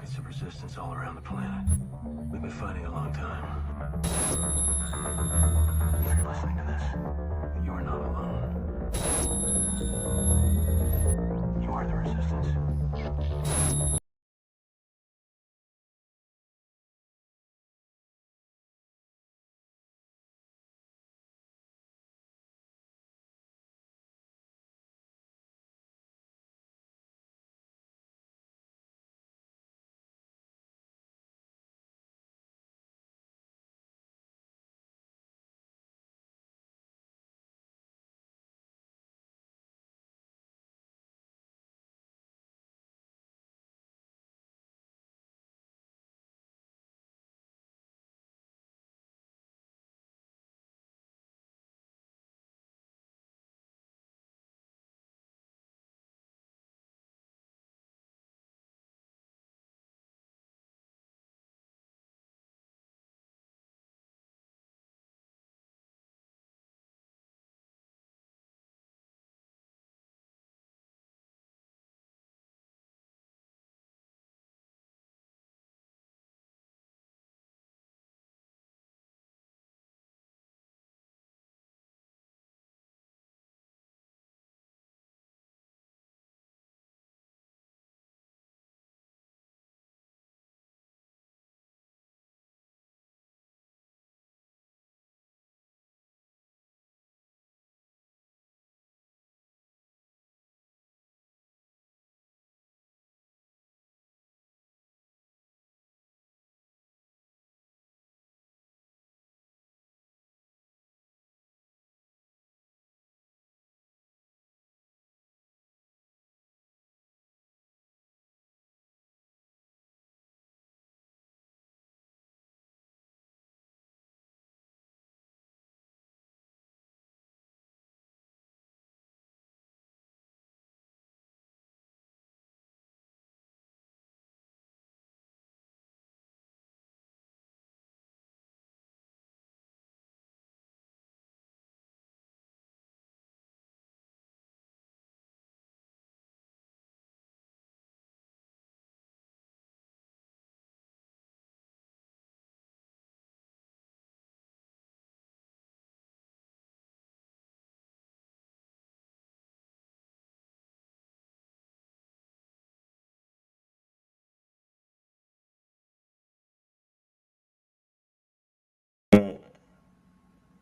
pockets of resistance all around the planet. We've been fighting a long time. If you're listening to this, you are not alone. You are the resistance.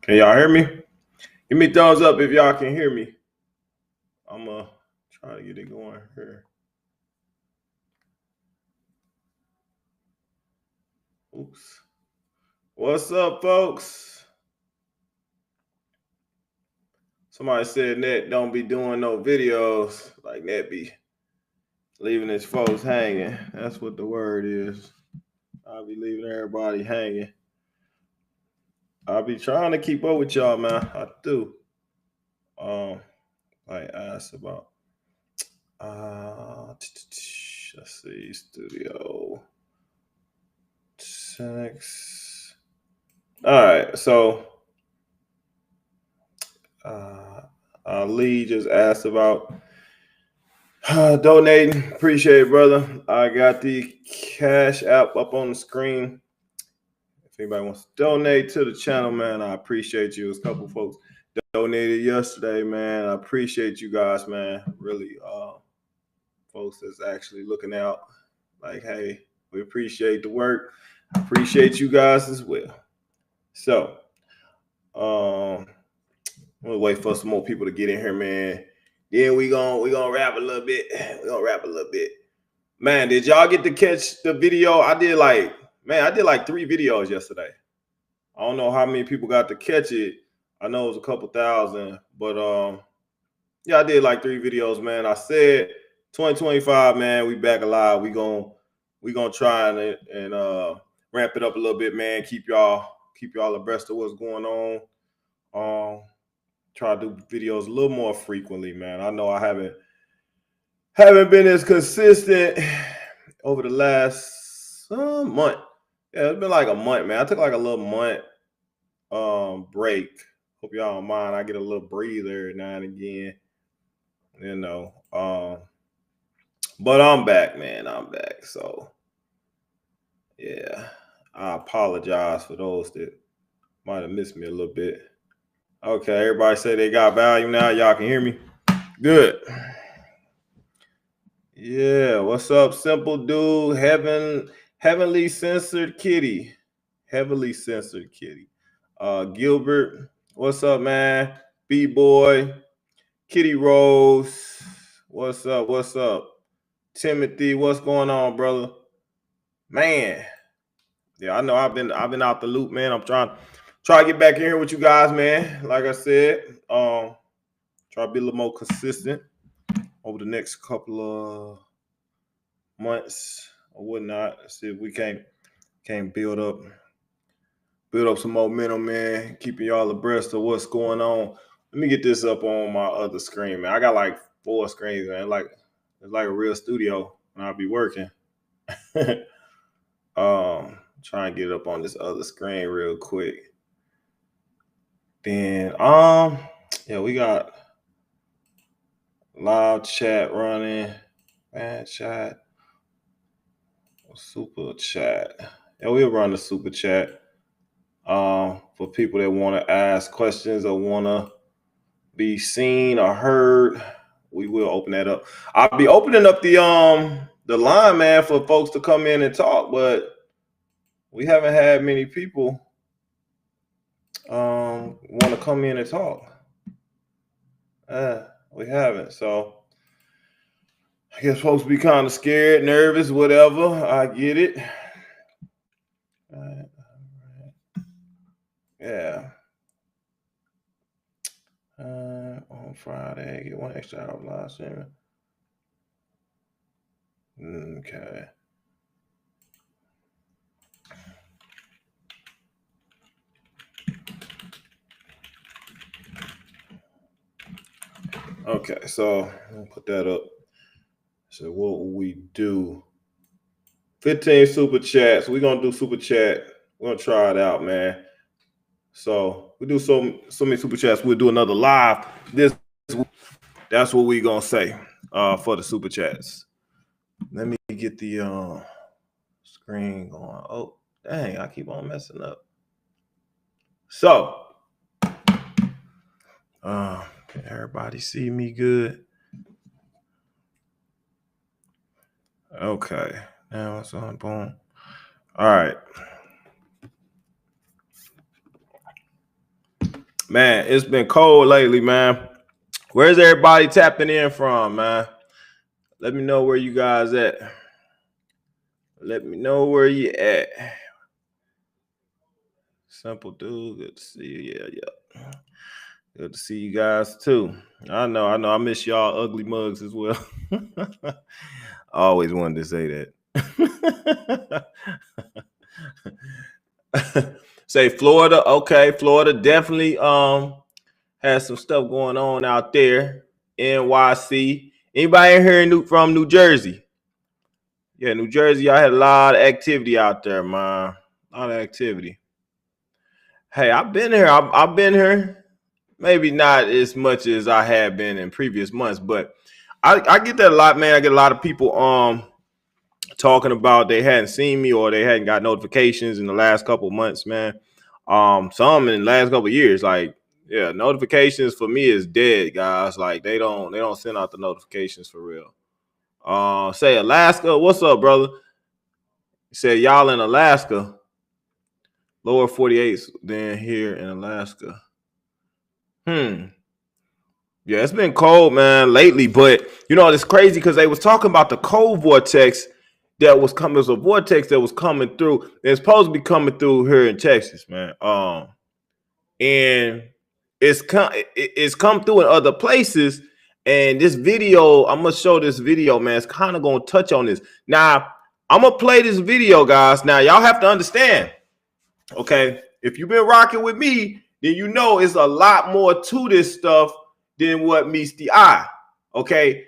Can y'all hear me? Give me a thumbs up if y'all can hear me. I'm try to get it going here. Oops. What's up, folks? Somebody said Net don't be doing no videos. Like Net be leaving his folks hanging. That's what the word is. I'll be leaving everybody hanging. I'll be trying to keep up with y'all, man. I do. I asked about let's see, studio 6. All right, so Lee just asked about donating. Appreciate it, brother. I got the Cash App up on the screen. If anybody wants to donate to the channel, man, I appreciate you. There's a couple folks donated yesterday, man. I appreciate you guys, man. Really, folks that's actually looking out. Like, hey, we appreciate the work. I appreciate you guys as well. So, we'll wait for some more people to get in here, man. Then we gonna rap a little bit. Man, did y'all get to catch the video? I did like 3 videos yesterday. I don't know how many people got to catch it. I know it was a couple thousand, but yeah, I did like 3 videos, man. I said 2025, man, we back alive. We gonna try and ramp it up a little bit, man. Keep y'all abreast of what's going on. Try to do videos a little more frequently, man. I know I haven't been as consistent over the last month. Yeah, it's been like a month, man. I took like a little month break. Hope y'all don't mind. I get a little breather now and again, you know. But I'm back, man. I'm back. So Yeah, I apologize for those that might have missed me a little bit. Okay, everybody say they got value now. Y'all can hear me? Good. Yeah, what's up, simple dude? Heavenly censored kitty. Heavily censored kitty. Gilbert, what's up, man? B-boy, Kitty Rose, what's up? What's up? Timothy, what's going on, brother? Man, yeah, I know I've been out the loop, man. I'm trying to get back in here with you guys, man. Like I said, try to be a little more consistent over the next couple of months or whatnot. See if we can't build up some momentum, man. Keeping y'all abreast of what's going on. Let me get this up on my other screen, man. I got like 4 screens, man. It's like a real studio when I'll be working. Try and get it up on this other screen real quick. Then yeah, we got live chat running, man, chat, super chat. Yeah, we'll run the super chat for people that want to ask questions or want to be seen or heard. We will open that up. I'll be opening up the line, man, for folks to come in and talk, but we haven't had many people want to come in and talk. We haven't. So I guess folks be kind of scared, nervous, whatever. I get it. All right. Yeah. On Friday, get 1 extra hour of live streaming. Okay. Okay, so I'll put that up. So what will we do? 15 super chats. We're gonna do super chat. We're gonna try it out, man. So we do so many super chats. We'll do another live. That's what we're gonna say for the super chats. Let me get the screen going. Oh, dang, I keep on messing up. So can everybody see me good? Okay. Now it's on. Boom. All right. Man, it's been cold lately, man. Where's everybody tapping in from, man? Let me know where you guys at. Let me know where you at. Simple dude, good to see you. Yeah. Good to see you guys too. I know. I miss y'all ugly mugs as well. I always wanted to say that. Say Florida. Okay, Florida definitely has some stuff going on out there. NYC. Anybody in here from New Jersey? Yeah, New Jersey, I had a lot of activity out there, man. A lot of activity. Hey, I've been here. I've been here. Maybe not as much as I had been in previous months, but I get that a lot, man. I get a lot of people talking about they hadn't seen me or they hadn't got notifications in the last couple of months, man. Some in the last couple of years, like, yeah, notifications for me is dead, guys. Like they don't send out the notifications for real. Say Alaska, what's up, brother? You said y'all in Alaska, lower 48s than here in Alaska. Yeah, it's been cold, man, lately. But you know, it's crazy because they was talking about the cold vortex that was coming. It was a vortex that was coming through. It's supposed to be coming through here in Texas, man. And it's come through in other places. And this video, I'm gonna show this video, man. It's kind of gonna touch on this. Now, I'm gonna play this video, guys. Now, y'all have to understand, okay? If you've been rocking with me, then you know it's a lot more to this stuff than what meets the eye. Okay,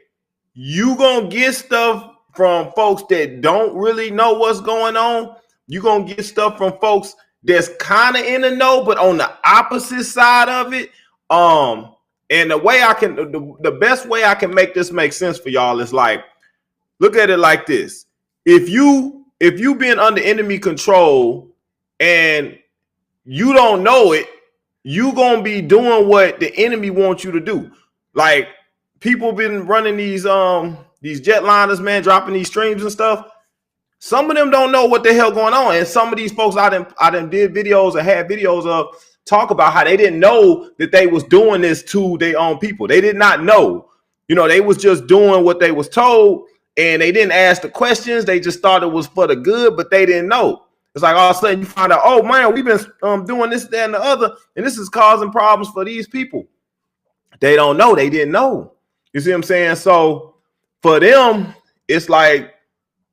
you gonna get stuff from folks that don't really know what's going on. You gonna get stuff from folks that's kind of in the know, but on the opposite side of it. And the way I can, the best way I can make this make sense for y'all is like, look at it like this. If you if you've been under enemy control and you don't know it, you gonna be doing what the enemy wants you to do. Like people been running these jetliners, man, dropping these streams and stuff. Some of them don't know what the hell going on, and some of these folks I done did videos or had videos of talk about how they didn't know that they was doing this to their own people. They did not know. You know, they was just doing what they was told, and they didn't ask the questions. They just thought it was for the good, but they didn't know. It's like all of a sudden you find out, oh man, we've been doing this, that, and the other, and this is causing problems for these people. They don't know. They didn't know. You see what I'm saying? So for them, it's like,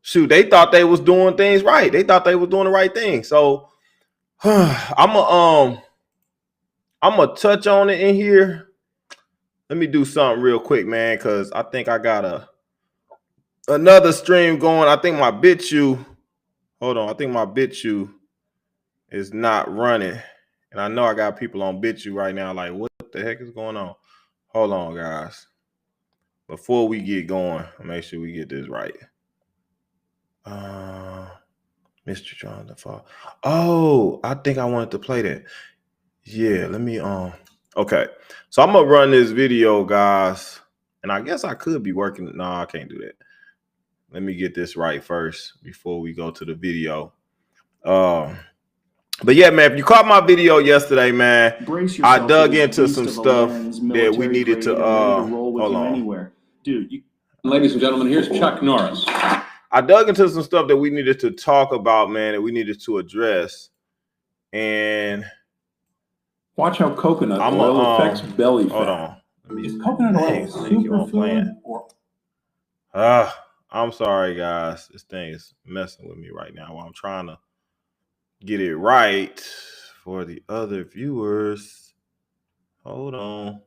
shoot, they thought they was doing things right. They thought they was doing the right thing. So I'm gonna touch on it in here. Let me do something real quick, man, because I think I got another stream going. I think my BitChute, hold on, I think my BitChute is not running. And I know I got people on BitChute right now like, what the heck is going on? Hold on, guys. Before we get going, make sure we get this right. Mr. John the Fall. Oh, I think I wanted to play that. Yeah, let me okay. So I'm gonna run this video, guys. And I guess I could be working. No, I can't do that. Let me get this right first before we go to the video. But yeah, man, if you caught my video yesterday, man, I dug into some stuff that we needed to hold on. Anywhere. Dude, ladies and gentlemen, here's Chuck Norris. I dug into some stuff that we needed to talk about, man, that we needed to address. And watch how coconut oil affects belly fat. Hold on. Is coconut oil superfood or? I'm sorry, guys. This thing is messing with me right now while I'm trying to get it right for the other viewers. Hold on.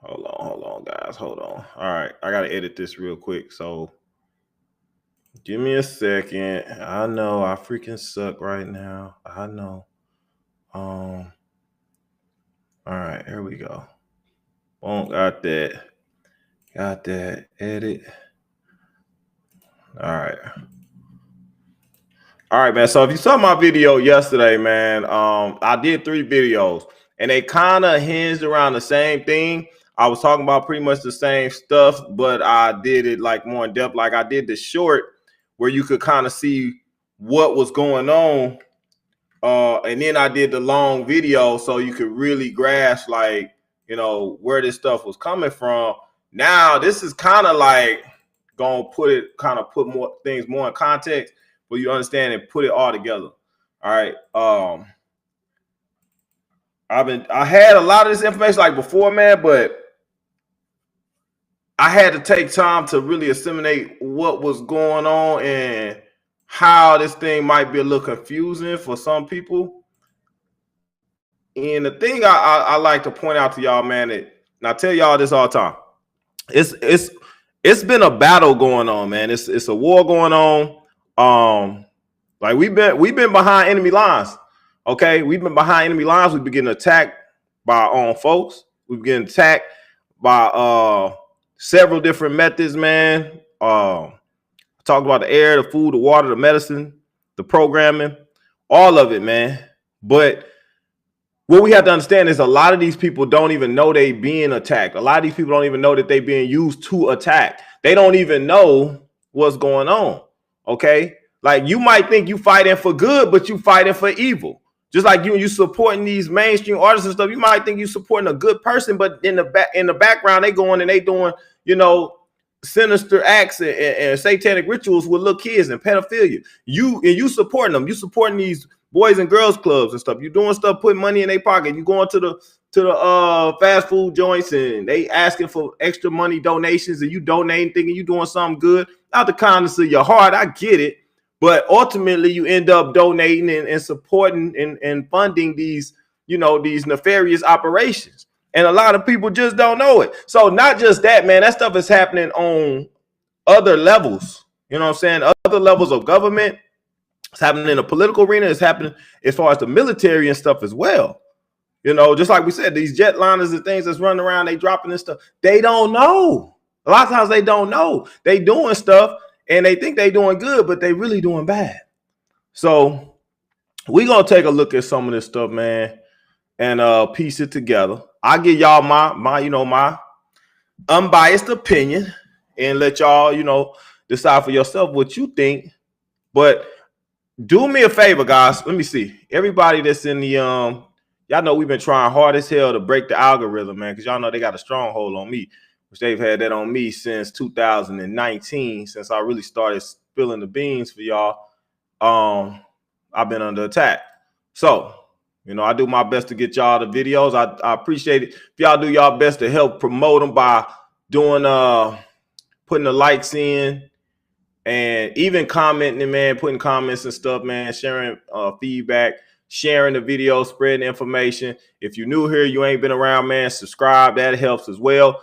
Hold on, guys. Hold on. All right. I got to edit this real quick. So give me a second. I know I freaking suck right now. I know. All right. Here we go. Boom. Got that. Got that. Edit. All right. All right, man. So if you saw my video yesterday, man, I did 3 videos and they kind of hinged around the same thing. I was talking about pretty much the same stuff, but I did it like more in depth. Like I did the short where you could kind of see what was going on. And then I did the long video so you could really grasp like, you know, where this stuff was coming from. Now this is kind of like gonna put more things more in context where you understand and put it all together. All right. I had a lot of this information like before, man, but I had to take time to really assimilate what was going on and how this thing might be a little confusing for some people. And the thing I like to point out to y'all, man, and I tell y'all this all the time, it's been a battle going on, man. It's a war going on. Like we've been behind enemy lines. Okay, we've been behind enemy lines. We've been getting attacked by our own folks. We've been getting attacked by several different methods, man. I talked about the air, the food, the water, the medicine, the programming, all of it, man. But what we have to understand is a lot of these people don't even know they being attacked. A lot of these people don't even know that they being used to attack. They don't even know what's going on. Okay, like you might think you fighting for good, but you fighting for evil. Just like you supporting these mainstream artists and stuff, you might think you supporting a good person, but in the background they going and they doing, you know, sinister acts and satanic rituals with little kids and pedophilia. You supporting them. You supporting these boys and girls clubs and stuff. You doing stuff, putting money in their pocket. You going to the fast food joints and they asking for extra money donations and you donating, thinking you doing something good out the kindness of your heart. I get it. But ultimately, you end up donating and supporting and funding these, you know, these nefarious operations. And a lot of people just don't know it. So not just that, man, that stuff is happening on other levels. You know what I'm saying? Other levels of government. It's happening in the political arena. It's happening as far as the military and stuff as well. You know, just like we said, these jetliners and things that's running around, they dropping this stuff. They don't know. A lot of times they don't know. They doing stuff. and they think they doing good, but they really doing bad. So we're gonna take a look at some of this stuff, man, and piece it together. I'll give y'all my unbiased opinion and let y'all, decide for yourself what you think. But do me a favor, guys. Let me see. Everybody that's in the y'all know we've been trying hard as hell to break the algorithm, man, because y'all know they got a stronghold on me, which they've had that on me since 2019, since I really started spilling the beans for y'all. I've been under attack. So, I do my best to get y'all the videos. I appreciate it if y'all do y'all best to help promote them by doing putting the likes in and even commenting, man, putting comments and stuff, man, sharing feedback, sharing the video, spreading information. If you're new here, you ain't been around, man, subscribe. That helps as well.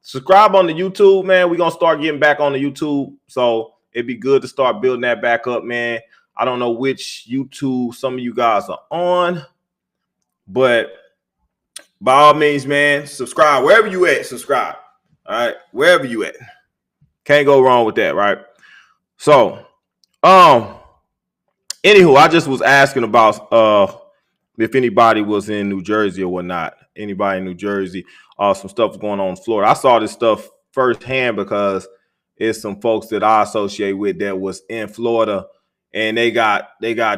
Subscribe on the YouTube, man. We're gonna start getting back on the YouTube, so it'd be good to start building that back up, man. I don't know which YouTube some of you guys are on, but by all means, man, subscribe. Wherever you at, subscribe. All right, wherever you at. Can't go wrong with that, right? So, anywho, I just was asking about if anybody was in New Jersey or whatnot. Anybody in New Jersey? Some stuff was going on in Florida. I saw this stuff firsthand because it's some folks that I associate with that was in Florida, and they got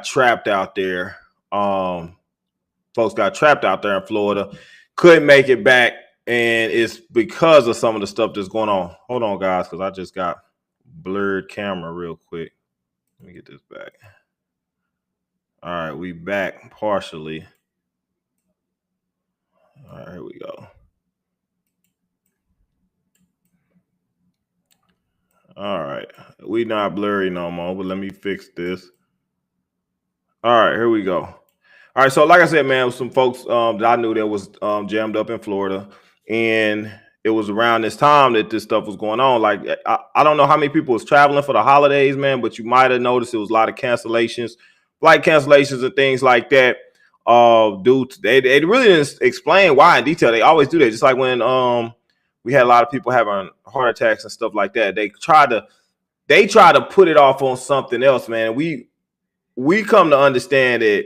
trapped out there. Folks got trapped out there in Florida, couldn't make it back, and it's because of some of the stuff that's going on. Hold on, guys, because I just got blurred camera real quick. Let me get this back. All right, we back partially. All right, here we go. All right, we not blurry no more, but let me fix this. All right, here we go. All right, so like I said, man, some folks that I knew that was jammed up in Florida, and it was around this time that this stuff was going on. Like, I don't know how many people was traveling for the holidays, man, but you might have noticed it was a lot of cancellations, flight cancellations and things like that. They really didn't explain why in detail. They always do that. Just like when we had a lot of people having heart attacks and stuff like that. They try to put it off on something else, man. We come to understand that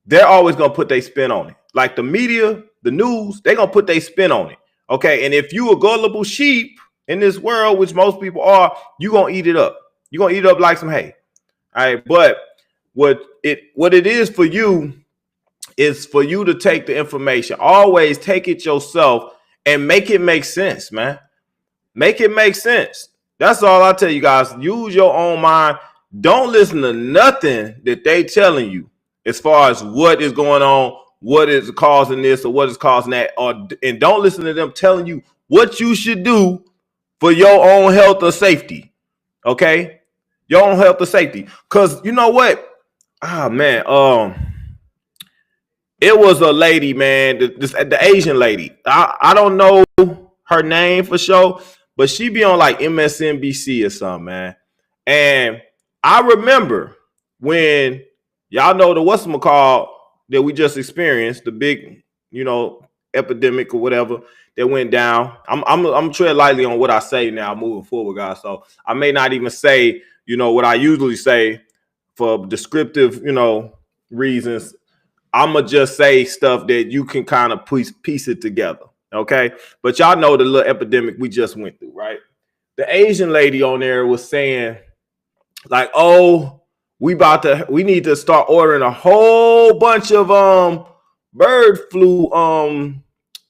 they're always gonna put their spin on it. Like the media, the news, they're gonna put their spin on it. Okay. And if you a gullible sheep in this world, which most people are, you're gonna eat it up. You're gonna eat it up like some hay. All right. But what it is for you is for you to take the information. Always take it yourself and make it make sense, man. Make it make sense. That's all I tell you guys. Use your own mind. Don't listen to nothing that they telling you as far as what is going on, what is causing this or what is causing that, and don't listen to them telling you what you should do for your own health or safety. Okay, your own health or safety. Because you know what? It was a lady, man, the Asian lady. I don't know her name for sure, but she be on like MSNBC or something, man. And I remember when y'all know the whatchamacallit that we just experienced, the big, epidemic or whatever that went down. I'm tread lightly on what I say now moving forward, guys. So I may not even say, what I usually say for descriptive, reasons. I'ma just say stuff that you can kind of piece it together. Okay. But y'all know the little epidemic we just went through, right? The Asian lady on there was saying, like, oh, we need to start ordering a whole bunch of bird flu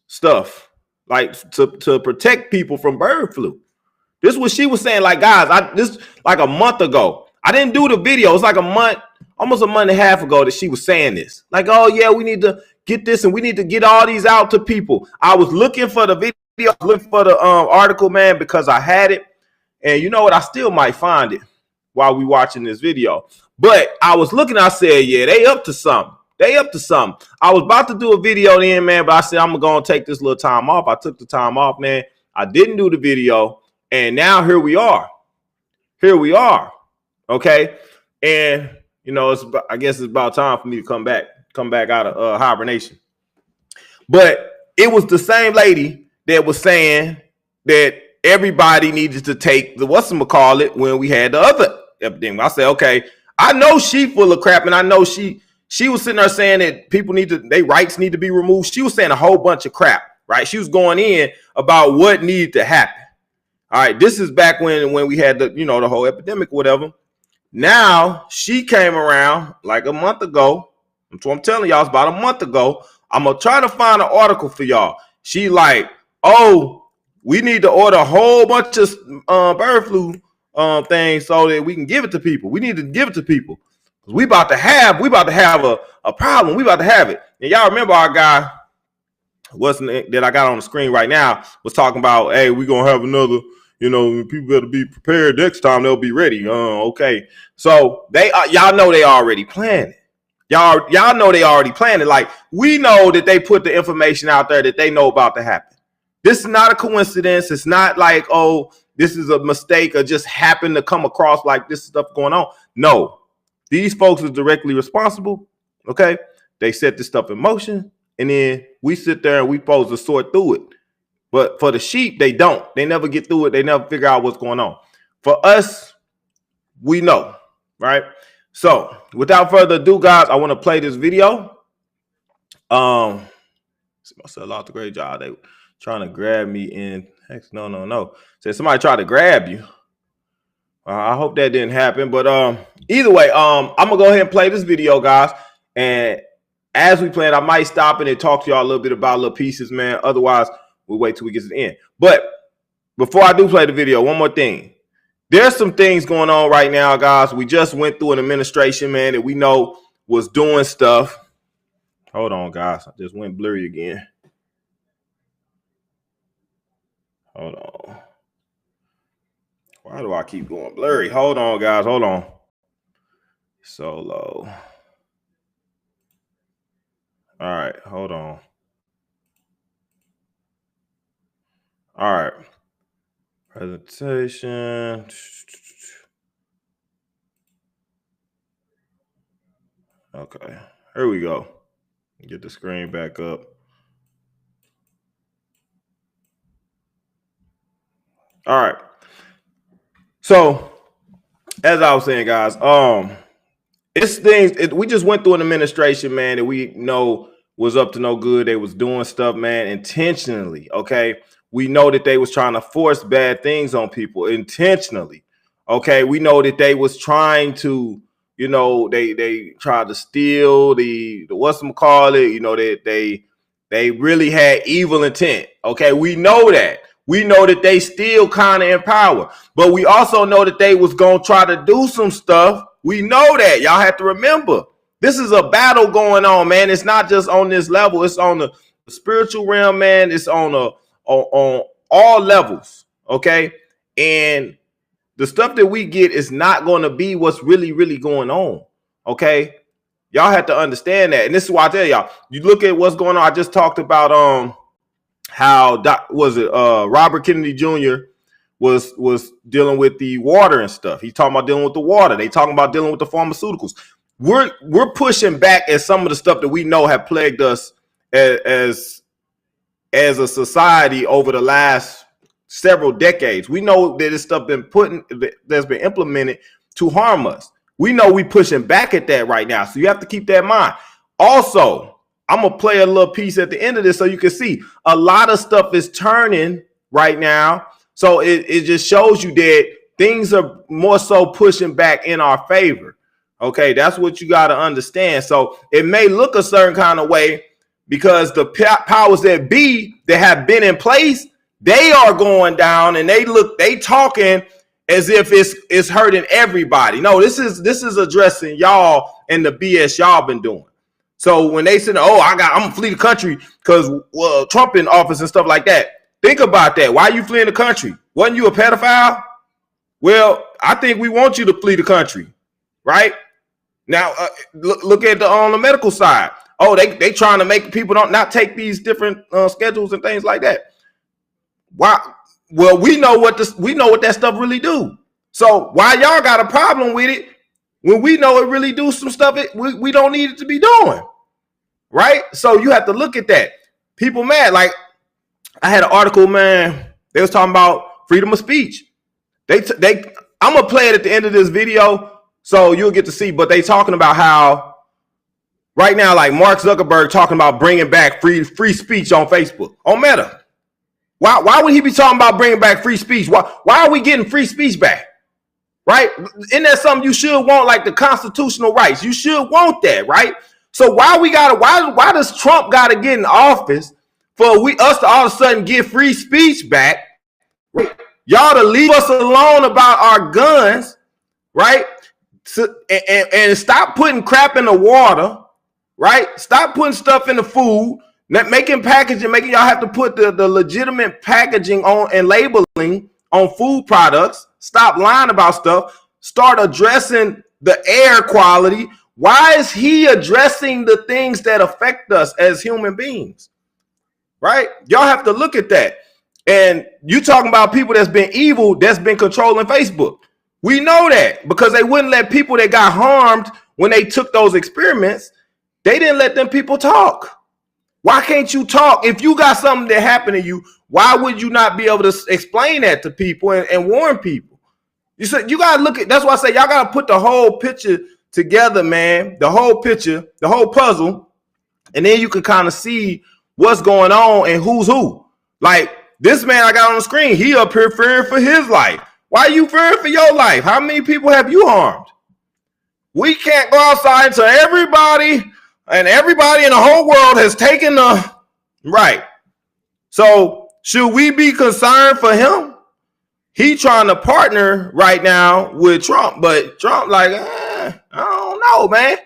stuff, like to protect people from bird flu. This is what she was saying. Like, guys, this like a month ago. I didn't do the video. It's like almost a month and a half ago that she was saying this. Like, oh yeah, we need to get this and we need to get all these out to people. I was looking for the video, looking for the article, man, because I had it. And you know what? I still might find it while we watching this video. But I was looking, I said, yeah, they up to something. They up to something. I was about to do a video then, man, but I said, I'm going to take this little time off. I took the time off, man. I didn't do the video. And now here we are. Here we are. Okay. And, I guess it's about time for me to come back out of hibernation. But it was the same lady that was saying that everybody needed to take the whatchamacallit when we had the other epidemic. I said, okay, I know she full of crap, and I know she was sitting there saying that people their rights need to be removed. She was saying a whole bunch of crap, right? She was going in about what needed to happen. All right, this is back when we had the whole epidemic or whatever. Now she came around like a month ago. That's what I'm telling y'all. It's about a month ago. I'm gonna try to find an article for y'all. She like, oh, we need to order a whole bunch of bird flu things so that we can give it to people. We need to give it to people because we about to have a problem. We about to have it. And y'all remember our guy that I got on the screen right now was talking about, hey, we're gonna have another. People better be prepared next time. They'll be ready. Okay. So y'all know they already planning. Y'all know they already planning. Like, we know that they put the information out there that they know about to happen. This is not a coincidence. It's not like, oh, this is a mistake or just happened to come across like this stuff going on. No, these folks are directly responsible. Okay. They set this stuff in motion, and then we sit there and we supposed to sort through it. But for the sheep, they don't. They never get through it. They never figure out what's going on. For us, we know, right? So without further ado, guys, I want to play this video. Marcel out the great job. They were trying to grab me in. Heck, no. Said somebody tried to grab you. I hope that didn't happen. But either way, I'm gonna go ahead and play this video, guys. And as we play it, I might stop and talk to y'all a little bit about little pieces, man. Otherwise, we'll wait till we get to the end. But before I do play the video, one more thing. There's some things going on right now, guys. We just went through an administration, man, that we know was doing stuff. Hold on, guys. I just went blurry again. Hold on. Why do I keep going blurry? Hold on, guys. Hold on. Solo. All right. Hold on. All right. Presentation. Okay. Here we go. Get the screen back up. All right. So, as I was saying, guys, it's things. We just went through an administration, man, that we know was up to no good. They was doing stuff, man, intentionally. Okay. We know that they was trying to force bad things on people intentionally. Okay. We know that they was trying to, they tried to steal the whatchamacallit, that they really had evil intent. Okay. We know that. We know that they still kind of in power, but we also know that they was going to try to do some stuff. We know that. Y'all have to remember, this is a battle going on, man. It's not just on this level. It's on the spiritual realm, man. It's on all levels. Okay. And the stuff that we get is not going to be what's really, really going on. Okay. Y'all have to understand that. And this is why I tell y'all, you look at what's going on. I just talked about, how Robert Kennedy Jr. was dealing with the water and stuff. He's talking about dealing with the water. They talking about dealing with the pharmaceuticals. We're pushing back at some of the stuff that we know have plagued us as a society over the last several decades. We know that this stuff that's been implemented to harm us. We know we pushing back at that right now. So you have to keep that in mind. Also, I'm going to play a little piece at the end of this so you can see a lot of stuff is turning right now. So it just shows you that things are more so pushing back in our favor. Okay, that's what you got to understand. So it may look a certain kind of way because the powers that be that have been in place, they are going down and they talking as if it's hurting everybody. No, this is addressing y'all and the BS y'all been doing. So when they said, "Oh, I'm gonna flee the country because Trump in office and stuff like that," think about that. Why are you fleeing the country? Wasn't you a pedophile? Well, I think we want you to flee the country, right? Now, look at on the medical side. Oh, they trying to make people not take these different schedules and things like that. Why? Well, we know what that stuff really do. So why y'all got a problem with it when we know it really do some stuff we don't need it to be doing? Right? So you have to look at that. People mad. Like I had an article, man. They was talking about freedom of speech. I'm gonna play it at the end of this video so you'll get to see. But they talking about how right now, like Mark Zuckerberg talking about bringing back free speech on Facebook, on Meta. Why would he be talking about bringing back free speech? Why are we getting free speech back? Right? Isn't that something you should want, like the constitutional rights? You should want that, right? So why does Trump gotta get in office for us to all of a sudden get free speech back? Right? Y'all to leave us alone about our guns, right? So, and stop putting crap in the water, right? Stop putting stuff in the food, making packaging, making y'all have to put the legitimate packaging on and labeling on food products. Stop lying about stuff. Start addressing the air quality. Why is he addressing the things that affect us as human beings? Right? Y'all have to look at that. And you talking about people that's been evil, that's been controlling Facebook. We know that because they wouldn't let people that got harmed when they took those experiments, they didn't let them people talk. Why can't you talk? If you got something that happened to you, why would you not be able to explain that to people and warn people? You said you gotta look at, that's why I say y'all gotta put the whole picture together, man. The whole picture, the whole puzzle, and then you can kind of see what's going on and who's who. Like this man I got on the screen, he up here fearing for his life. Why are you fearing for your life? How many people have you harmed? We can't go outside until everybody in the whole world has taken the right. So should we be concerned for him? He trying to partner right now with Trump, but Trump like, I don't know, man.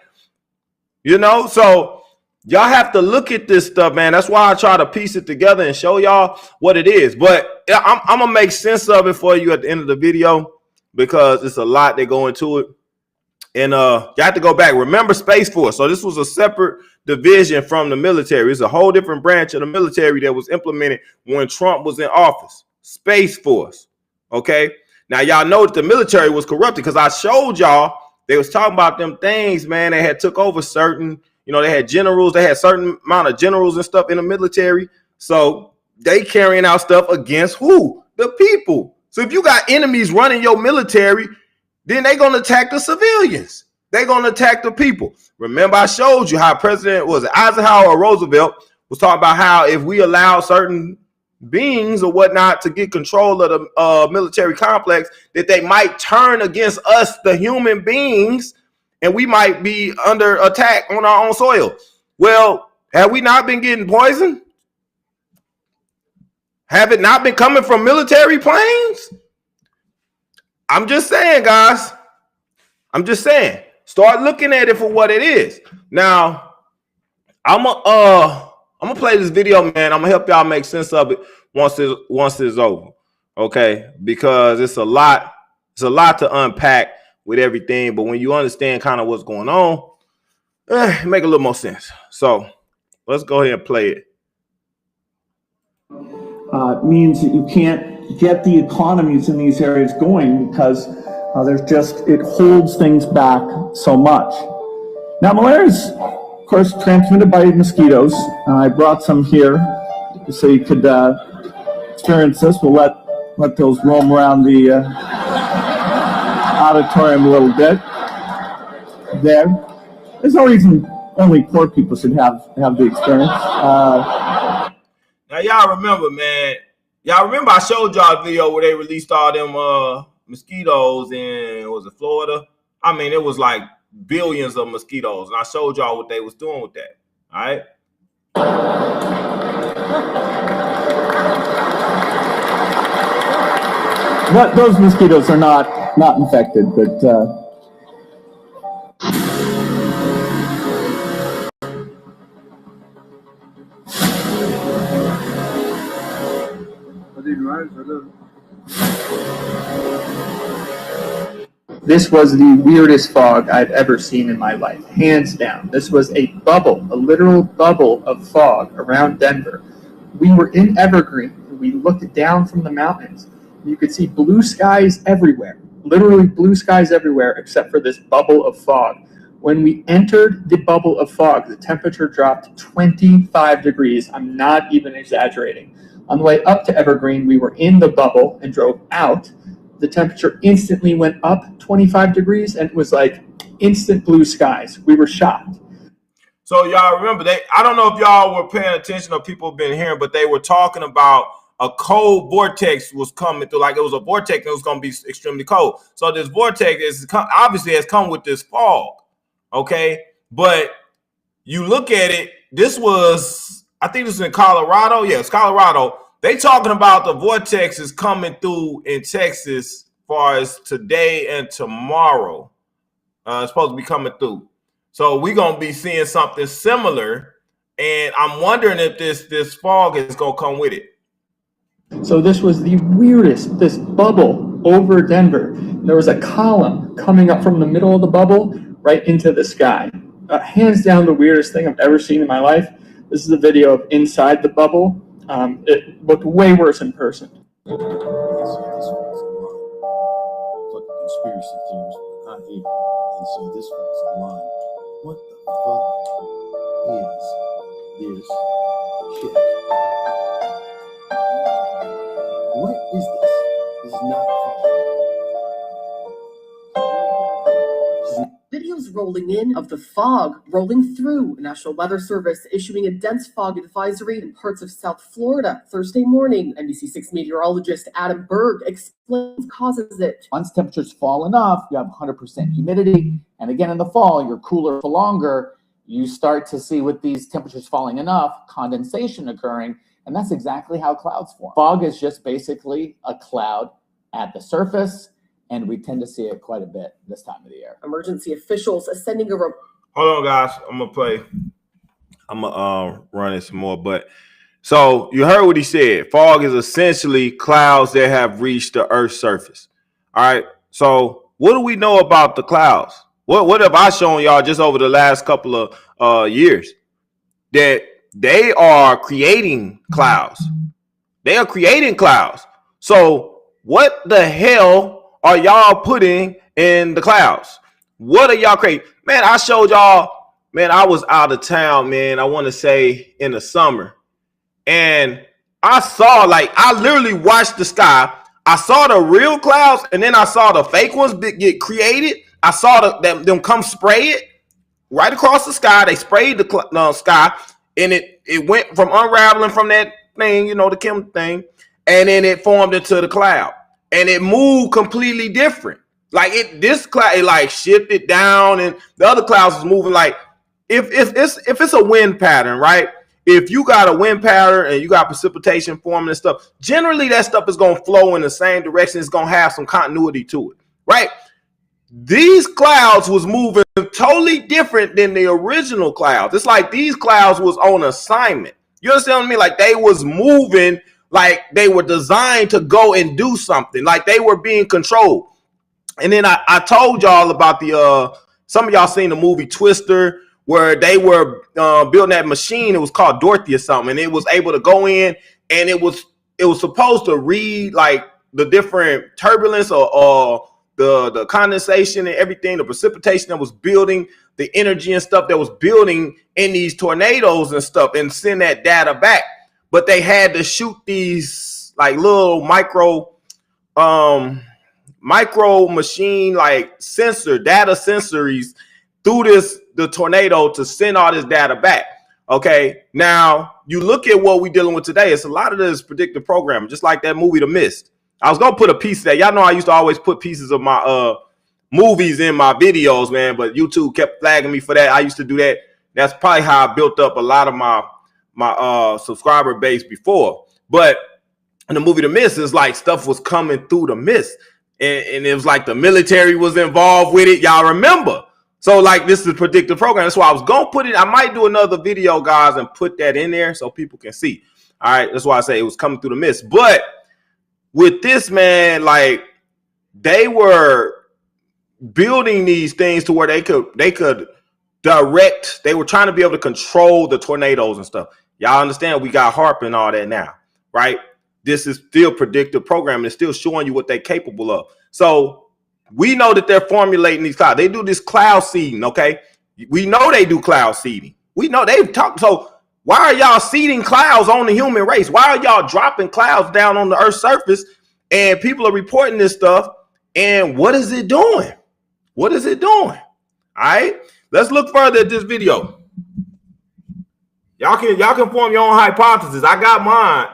You know, so y'all have to look at this stuff, man. That's why I try to piece it together and show y'all what it is. But I'm going to make sense of it for you at the end of the video because it's a lot that go into it. And you have to go back. Remember Space Force. So this was a separate division from the military. It's a whole different branch of the military that was implemented when Trump was in office. Space Force. Okay. Now, y'all know that the military was corrupted because I showed y'all they was talking about them things, man. They had took over certain, you know, they had generals. They had certain amount of generals and stuff in the military. So they carrying out stuff against who? The people. So if you got enemies running your military, then they're going to attack the civilians. They're going to attack the people. Remember, I showed you how President was it Eisenhower or Roosevelt was talking about how if we allow certain beings or whatnot to get control of the military complex, that they might turn against us, the human beings, and we might be under attack on our own soil. Well, have we not been getting poisoned? Have it not been coming from military planes? I'm just saying, guys. I'm just saying. Start looking at it for what it is. Now, I'm gonna play this video, man. I'm gonna help y'all make sense of it once it's over. Okay, because it's a lot to unpack with everything, but when you understand kind of what's going on, it make a little more sense. So let's go ahead and play it. Means that you can't get the economies in these areas going because it holds things back so much. Now, malaria is, of course, transmitted by mosquitoes. I brought some here so you could experience this. We'll let those roam around the auditorium a little bit. There's no reason only poor people should have the experience. Now, y'all remember, man. Y'all remember I showed y'all a video where they released all them mosquitoes in, was it Florida? I mean, it was like billions of mosquitoes. And I showed y'all what they was doing with that. All right. But those mosquitoes are not infected, but this was the weirdest fog I've ever seen in my life, hands down. This was a bubble, a literal bubble of fog around Denver. We were in Evergreen. We looked down from the mountains. You could see blue skies everywhere, literally blue skies everywhere except for this bubble of fog. When we entered the bubble of fog, the temperature dropped 25 degrees. I'm not even exaggerating. On the way up to Evergreen, we were in the bubble and drove out. The temperature instantly went up 25 degrees, and it was like instant blue skies. We were shocked. So y'all remember, I don't know if y'all were paying attention or people have been hearing, but they were talking about a cold vortex was coming through, like it was a vortex and it was going to be extremely cold. So this vortex obviously has come with this fog, okay? But you look at it, this was, I think this is in Colorado. Yeah, it's Colorado. They talking about the vortex is coming through in Texas as far as today and tomorrow. It's supposed to be coming through. So we're going to be seeing something similar. And I'm wondering if this fog is going to come with it. So this was the weirdest, this bubble over Denver. There was a column coming up from the middle of the bubble right into the sky. Hands down the weirdest thing I've ever seen in my life. This is a video of inside the bubble. It looked way worse in person. Fucking conspiracy theories out here. And so this was a line. What the fuck is this shit? What is this? This is not Videos rolling in of the fog rolling through. National Weather Service issuing a dense fog advisory in parts of South Florida Thursday morning. NBC6 meteorologist Adam Berg explains causes it. Once temperatures fall enough, you have 100% humidity. And again, in the fall, you're cooler for longer. You start to see, with these temperatures falling enough, condensation occurring. And that's exactly how clouds form. Fog is just basically a cloud at the surface. And we tend to see it quite a bit this time of the year. Emergency officials are sending a report. Hold on, guys. I'm gonna run it some more. But so you heard what he said. Fog is essentially clouds that have reached the Earth's surface. All right. So what do we know about the clouds? What have I shown y'all just over the last couple of years? That they are creating clouds. They are creating clouds. So what the hell are y'all putting in the clouds? What are y'all creating? Man, I showed y'all, man, I was out of town, man. I want to say in the summer. And I saw, like, I literally watched the sky. I saw the real clouds, and then I saw the fake ones get created. I saw them come spray it right across the sky. They sprayed the sky, and it went from unraveling from that thing, you know, the chem thing, and then it formed into the cloud. And it moved completely different. Like this cloud, it like shifted down, and the other clouds was moving. Like if it's a wind pattern, right? If you got a wind pattern and you got precipitation forming and stuff, generally that stuff is gonna flow in the same direction. It's gonna have some continuity to it, right? These clouds was moving totally different than the original clouds. It's like these clouds was on assignment. You understand me? Like they was moving. Like they were designed to go and do something, like they were being controlled. And then I told y'all about some of y'all seen the movie Twister, where they were building that machine. It was called Dorothy or something, and it was able to go in, and it was supposed to read like the different turbulence or the condensation and everything, the precipitation that was building, the energy and stuff that was building in these tornadoes and stuff, and send that data back. But they had to shoot these like little micro machine like data sensories through the tornado to send all this data back. Okay, now you look at what we're dealing with today. It's a lot of this predictive programming, just like that movie The Mist. I was gonna put a piece of that. Y'all know I used to always put pieces of my movies in my videos, man, but YouTube kept flagging me for that. I used to do that. That's probably how I built up a lot of my subscriber base before. But in the movie The Mist, it's like stuff was coming through the mist, and it was like the military was involved with it. Y'all remember? So like this is a predictive program. That's why I was gonna put it. I might do another video, guys, and put that in there so people can see. All right, that's why I say it was coming through the mist. But with this, man, like they were building these things to where they could direct. They were trying to be able to control the tornadoes and stuff. Y'all understand? We got HAARP and all that now, right? This is still predictive programming. It's still showing you what they're capable of. So we know that they're formulating these clouds. They do this cloud seeding, okay? We know they do cloud seeding. We know they've talked. So Why are y'all seeding clouds on the human race? Why are y'all dropping clouds down on the Earth's surface? And people are reporting this stuff. And what is it doing? What is it doing? All right, let's look further at this video. Y'all can form your own hypothesis. I got mine,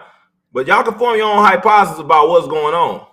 but y'all can form your own hypothesis about what's going on.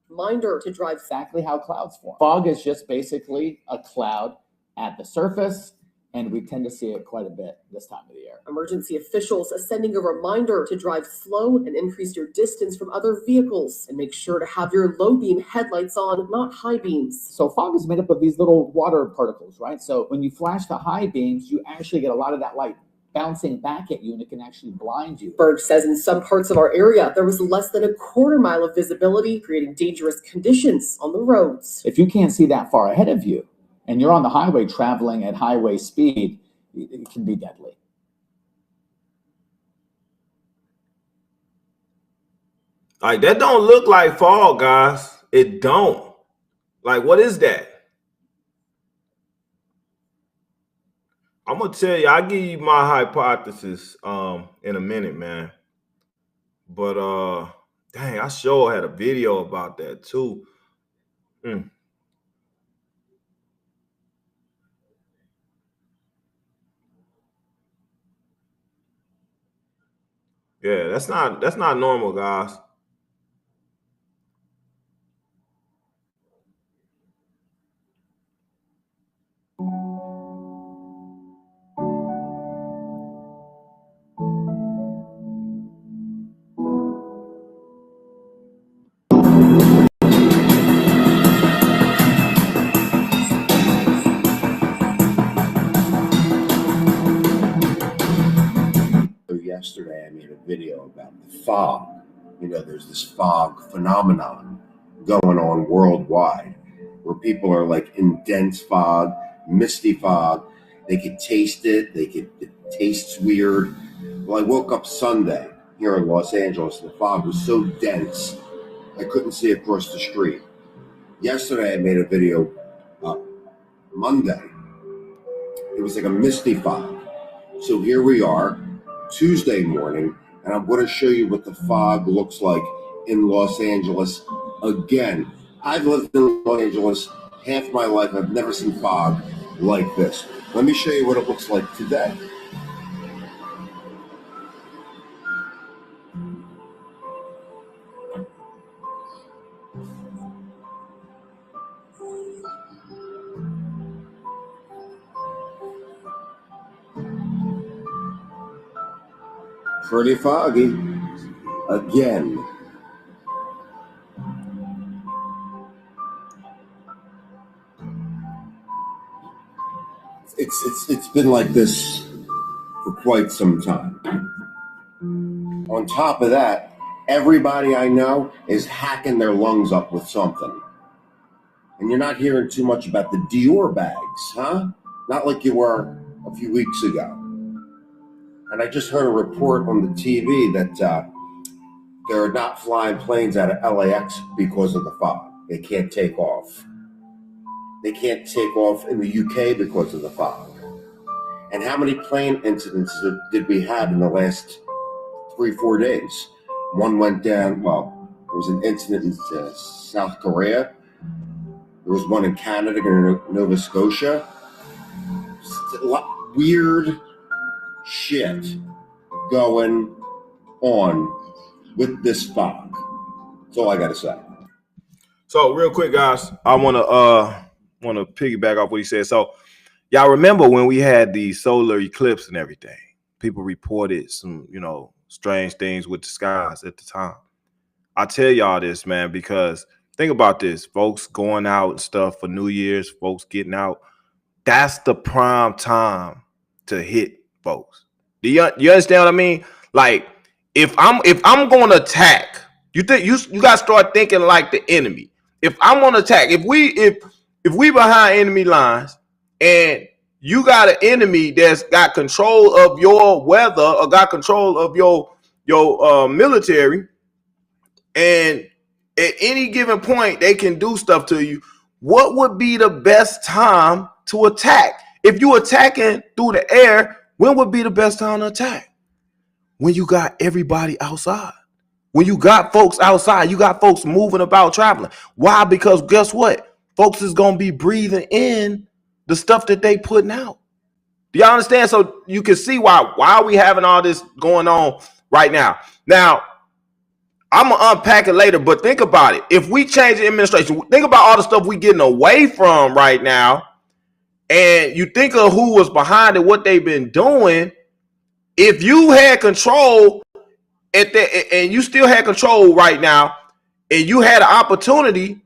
Reminder to drive Exactly how clouds form. Fog is just basically a cloud at the surface, and we tend to see it quite a bit this time of the year. Emergency officials are sending a reminder to drive slow and increase your distance from other vehicles, and make sure to have your low beam headlights on, not high beams. So fog is made up of these little water particles, right? So when you flash the high beams, you actually get a lot of that light bouncing back at you, and it can actually blind you. Berg says in some parts of our area, there was less than a quarter mile of visibility, creating dangerous conditions on the roads. If you can't see that far ahead of you, and you're on the highway traveling at highway speed, it can be deadly. Like, that don't look like fog, guys. It don't. Like, what is that? I'm gonna tell you, I'll give you my hypothesis in a minute, man. But dang, I sure had a video about that too. Yeah, that's not normal, guys. Yesterday I made a video about the fog. You know, there's this fog phenomenon going on worldwide where people are like in dense fog, misty fog. They could taste it. It tastes weird. Well, I woke up Sunday here in Los Angeles. The fog was so dense I couldn't see across the street. Yesterday I made a video. Monday it was like a misty fog. So here we are, Tuesday morning, and I'm going to show you what the fog looks like in Los Angeles again. I've lived in Los Angeles half my life. I've never seen fog like this. Let me show you what it looks like today. Pretty foggy again. It's been like this for quite some time. On top of that, everybody I know is hacking their lungs up with something. And you're not hearing too much about the Dior bags, huh? Not like you were a few weeks ago. And I just heard a report on the TV that they're not flying planes out of LAX because of the fog. They can't take off. They can't take off in the UK because of the fog. And how many plane incidents did we have in the last 3-4 days? One went down, well, there was an incident in South Korea. There was one in Canada, Nova Scotia. Just a lot weird shit going on with this fog. That's all I gotta say. So real quick, guys, I wanna piggyback off what he said. So y'all remember when we had the solar eclipse and everything? People reported some, strange things with the skies at the time. I tell y'all this, man, because think about this. Folks going out and stuff for New Year's, folks getting out. That's the prime time to hit folks. Do you understand what I mean? Like, if I'm going to attack, you think you got to start thinking like the enemy. If I'm going to attack, if we behind enemy lines and you got an enemy that's got control of your weather or got control of your military, and at any given point they can do stuff to you, what would be the best time to attack? If you attacking through the air, when would be the best time to attack? when you got everybody outside? When you got folks outside, you got folks moving about, traveling. Why? Because guess what? Folks is going to be breathing in the stuff that they putting out. Do y'all understand? So you can see why are we having all this going on right now. Now, I'm going to unpack it later, but think about it. If we change the administration, think about all the stuff we getting away from right now, and you think of who was behind it, what they've been doing. If you had control and you still had control right now, and you had an opportunity,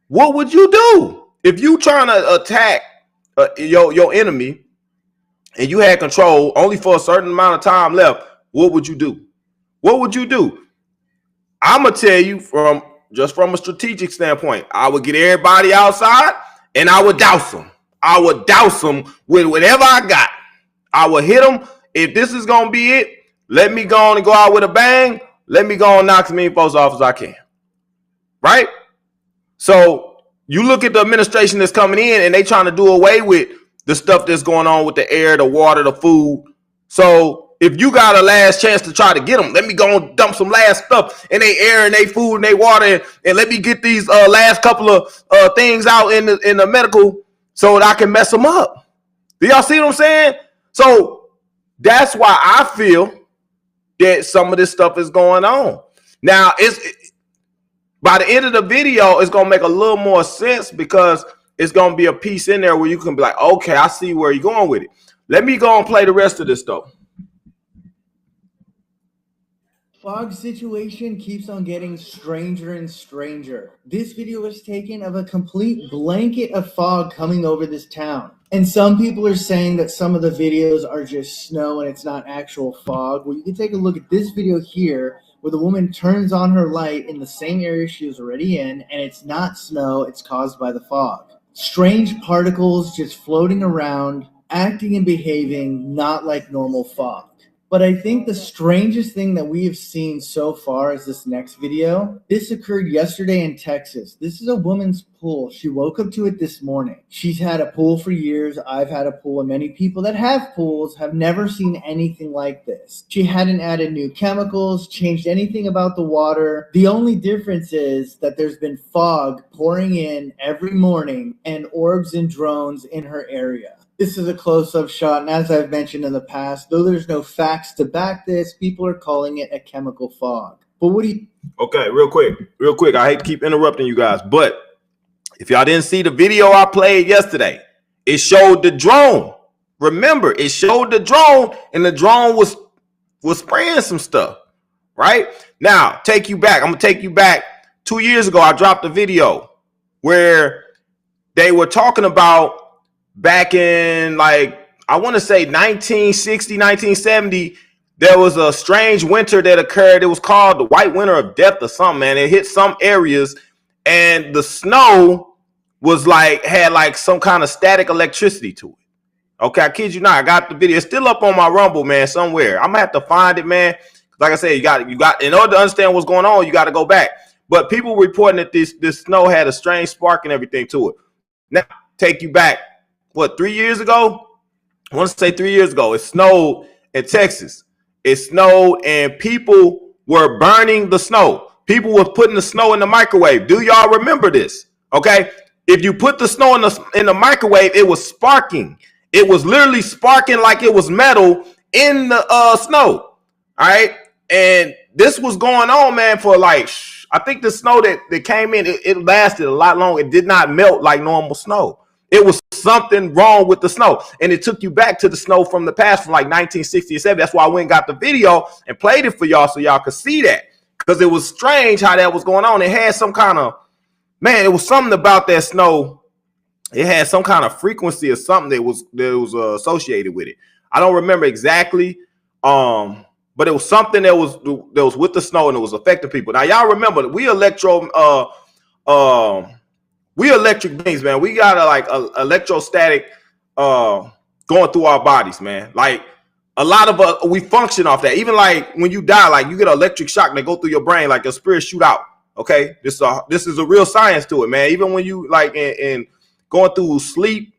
what would you do? If you trying to attack your enemy and you had control only for a certain amount of time left, what would you do? What would you do? I'm going to tell you from a strategic standpoint, I would get everybody outside and I would douse them. I would douse them with whatever I got. I would hit them. If this is going to be it, let me go on and go out with a bang. Let me go and knock as many folks off as I can. Right? So you look at the administration that's coming in and they trying to do away with the stuff that's going on with the air, the water, the food. So if you got a last chance to try to get them, let me go and dump some last stuff in their air and their food and their water, and let me get these last couple of things out in the medical so that I can mess them up. Do y'all see what I'm saying? So that's why I feel that some of this stuff is going on. Now, by the end of the video, it's going to make a little more sense because it's going to be a piece in there where you can be like, okay, I see where you're going with it. Let me go and play the rest of this, though. Fog situation keeps on getting stranger and stranger. This video was taken of a complete blanket of fog coming over this town. And some people are saying that some of the videos are just snow and it's not actual fog. Well, you can take a look at this video here where the woman turns on her light in the same area she was already in, and it's not snow, it's caused by the fog. Strange particles just floating around, acting and behaving not like normal fog. But I think the strangest thing that we have seen so far is this next video. This occurred yesterday in Texas. This is a woman's pool. She woke up to it this morning. She's had a pool for years. I've had a pool, and many people that have pools have never seen anything like this. She hadn't added new chemicals, changed anything about the water. The only difference is that there's been fog pouring in every morning and orbs and drones in her area. This is a close-up shot, and as I've mentioned in the past, though there's no facts to back this, people are calling it a chemical fog. But what do you... Okay, real quick. I hate to keep interrupting you guys, but if y'all didn't see the video I played yesterday, it showed the drone. Remember, it showed the drone, and the drone was spraying some stuff, right? Now, take you back. I'm going to take you back. 2 years ago, I dropped a video where they were talking about back in, like, I want to say 1960, 1970, there was a strange winter that occurred. It was called the White Winter of Death or something, man. It hit some areas, and the snow was like, had like some kind of static electricity to it. Okay, I kid you not. I got the video. It's still up on my Rumble, man, somewhere. I'm gonna have to find it, man. Like I said, you got in order to understand what's going on, you got to go back. But people reporting that this snow had a strange spark and everything to it. Now, take you back. What, 3 years ago? I want to say 3 years ago. It snowed in Texas. It snowed and people were burning the snow. People were putting the snow in the microwave. Do y'all remember this? Okay. If you put the snow in the microwave, it was sparking. It was literally sparking like it was metal in the snow. All right. And this was going on, man, for like, I think the snow that came in, it lasted a lot longer. It did not melt like normal snow. It was something wrong with the snow. And it took you back to the snow from the past, from like 1960 and 70. That's why I went and got the video and played it for y'all so y'all could see that. Because it was strange how that was going on. It had some kind of, man, it was something about that snow. It had some kind of frequency or something that was associated with it. I don't remember exactly. But it was something that was with the snow and it was affecting people. Now, y'all remember, we electric beings, man. We got a electrostatic going through our bodies, man. Like a lot of us, we function off that. Even like when you die, like you get an electric shock and they go through your brain, like your spirit shoot out. Okay, this is a real science to it, man. Even when you like in going through sleep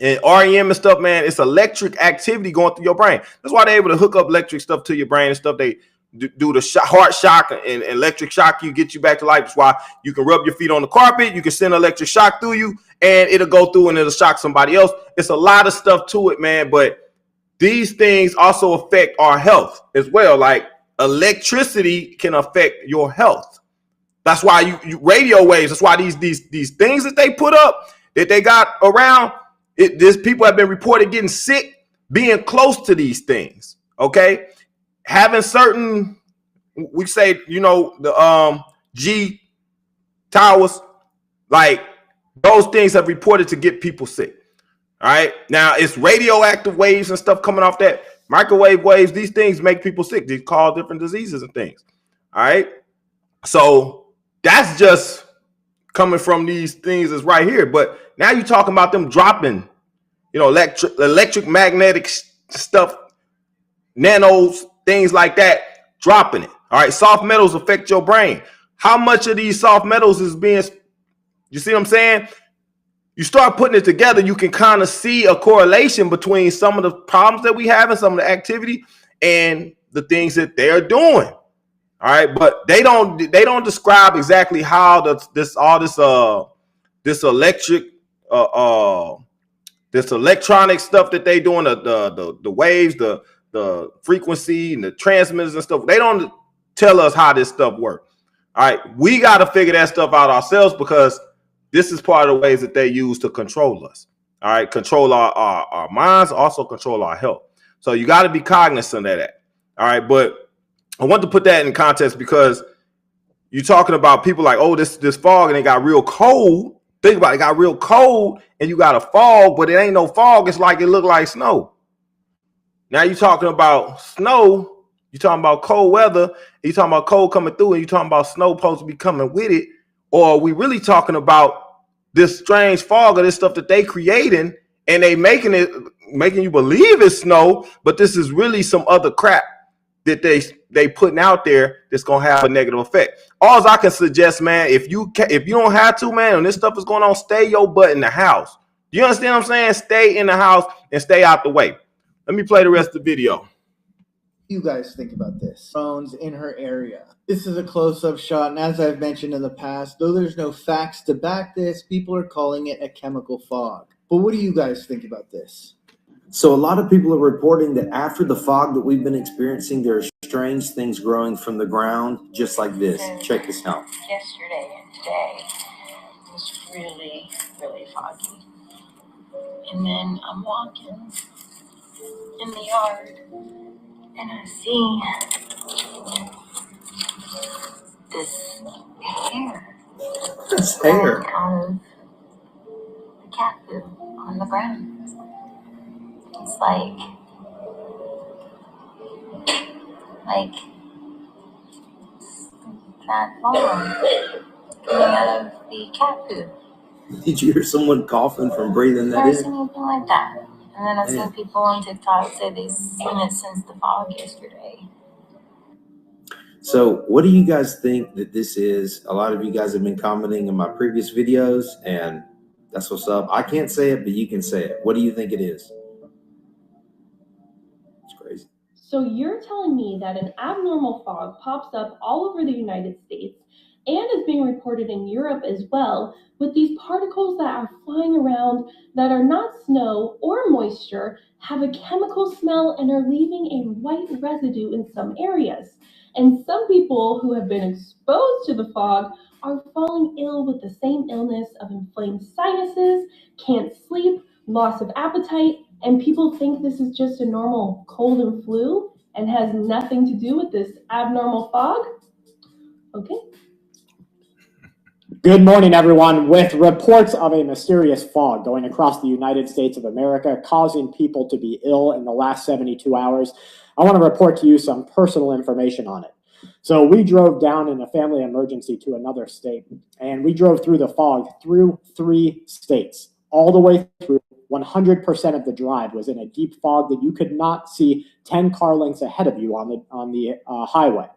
and REM and stuff, man, it's electric activity going through your brain. That's why they're able to hook up electric stuff to your brain and stuff. They do the heart shock and electric shock you, get you back to life. That's why you can rub your feet on the carpet. You can send electric shock through you, and it'll go through and it'll shock somebody else. It's a lot of stuff to it, man. But these things also affect our health as well. Like electricity can affect your health. That's why you radio waves. That's why these things that they put up, that they got around, these people have been reported getting sick being close to these things. Okay, having certain, we say, you know, the G towers, like those things have reported to get people sick. All right, now it's radioactive waves and stuff coming off that, microwave waves. These things make people sick. They cause different diseases and things. All right, so that's just coming from these things that's right here. But now you're talking about them dropping, you know, electric magnetic stuff, nanos, things like that, dropping it. All right, soft metals affect your brain. How much of these soft metals is being, you see what I'm saying? You start putting it together, you can kind of see a correlation between some of the problems that we have and some of the activity and the things that they're doing. All right, but they don't describe exactly how this electronic stuff that they doing, the waves, the frequency and the transmitters and stuff. They don't tell us how this stuff works. All right, we got to figure that stuff out ourselves, because this is part of the ways that they use to control us. All right, control our minds, also control our health. So you got to be cognizant of that. All right, but I want to put that in context, because you're talking about people like, oh, this fog and it got real cold. Think about it, got real cold and you got a fog, but it ain't no fog. It's like it look like snow. Now you're talking about snow. You're talking about cold weather. You're talking about cold coming through, and you're talking about snow supposed to be coming with it. Or are we really talking about this strange fog or this stuff that they creating, and they making you believe it's snow, but this is really some other crap that they putting out there that's gonna have a negative effect. All I can suggest, man, if you don't have to, man, and this stuff is going on, stay your butt in the house. You understand what I'm saying? Stay in the house and stay out the way. Let me play the rest of the video. You guys think about this. Drones in her area. This is a close-up shot, and as I've mentioned in the past, though there's no facts to back this, people are calling it a chemical fog. But what do you guys think about this? So a lot of people are reporting that after the fog that we've been experiencing, there are strange things growing from the ground, just like this. Check this out. Yesterday and today was really, really foggy. And then I'm walking in the yard and I see this hair. This hair. Out of the cat poo on the ground. It's like that long coming out of the cat poo. Did you hear someone coughing from breathing that Never in? seen anything like that. And then I've seen people on TikTok say they've seen it since the fog yesterday. So what do you guys think that this is? A lot of you guys have been commenting in my previous videos, and that's what's up. I can't say it, but you can say it. What do you think it is? It's crazy. So you're telling me that an abnormal fog pops up all over the United States and is being reported in Europe as well, with these particles that are flying around that are not snow or moisture, have a chemical smell, and are leaving a white residue in some areas. And some people who have been exposed to the fog are falling ill with the same illness of inflamed sinuses, can't sleep, loss of appetite, and people think this is just a normal cold and flu and has nothing to do with this abnormal fog? Okay. Good morning, everyone. With reports of a mysterious fog going across the United States of America, causing people to be ill in the last 72 hours, I want to report to you some personal information on it. So we drove down in a family emergency to another state, and we drove through the fog through 3 states, all the way through. 100% of the drive was in a deep fog that you could not see 10 car lengths ahead of you on the highway.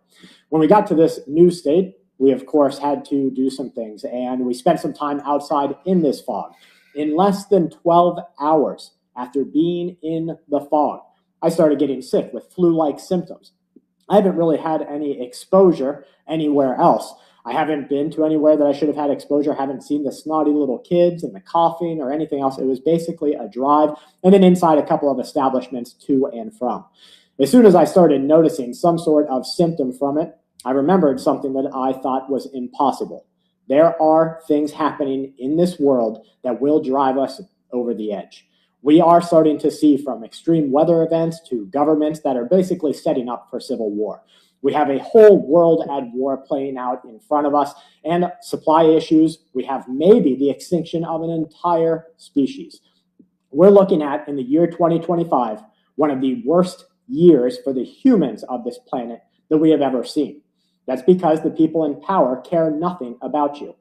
When we got to this new state, we of course had to do some things, and we spent some time outside in this fog. In less than 12 hours after being in the fog, I started getting sick with flu-like symptoms. I haven't really had any exposure anywhere else. I haven't been to anywhere that I should have had exposure. I haven't seen the snotty little kids and the coughing or anything else. It was basically a drive and then inside a couple of establishments to and from. As soon as I started noticing some sort of symptom from it, I remembered something that I thought was impossible. There are things happening in this world that will drive us over the edge. We are starting to see from extreme weather events to governments that are basically setting up for civil war. We have a whole world at war playing out in front of us and supply issues. We have maybe the extinction of an entire species. We're looking at, in the year 2025, one of the worst years for the humans of this planet that we have ever seen. That's because the people in power care nothing about you.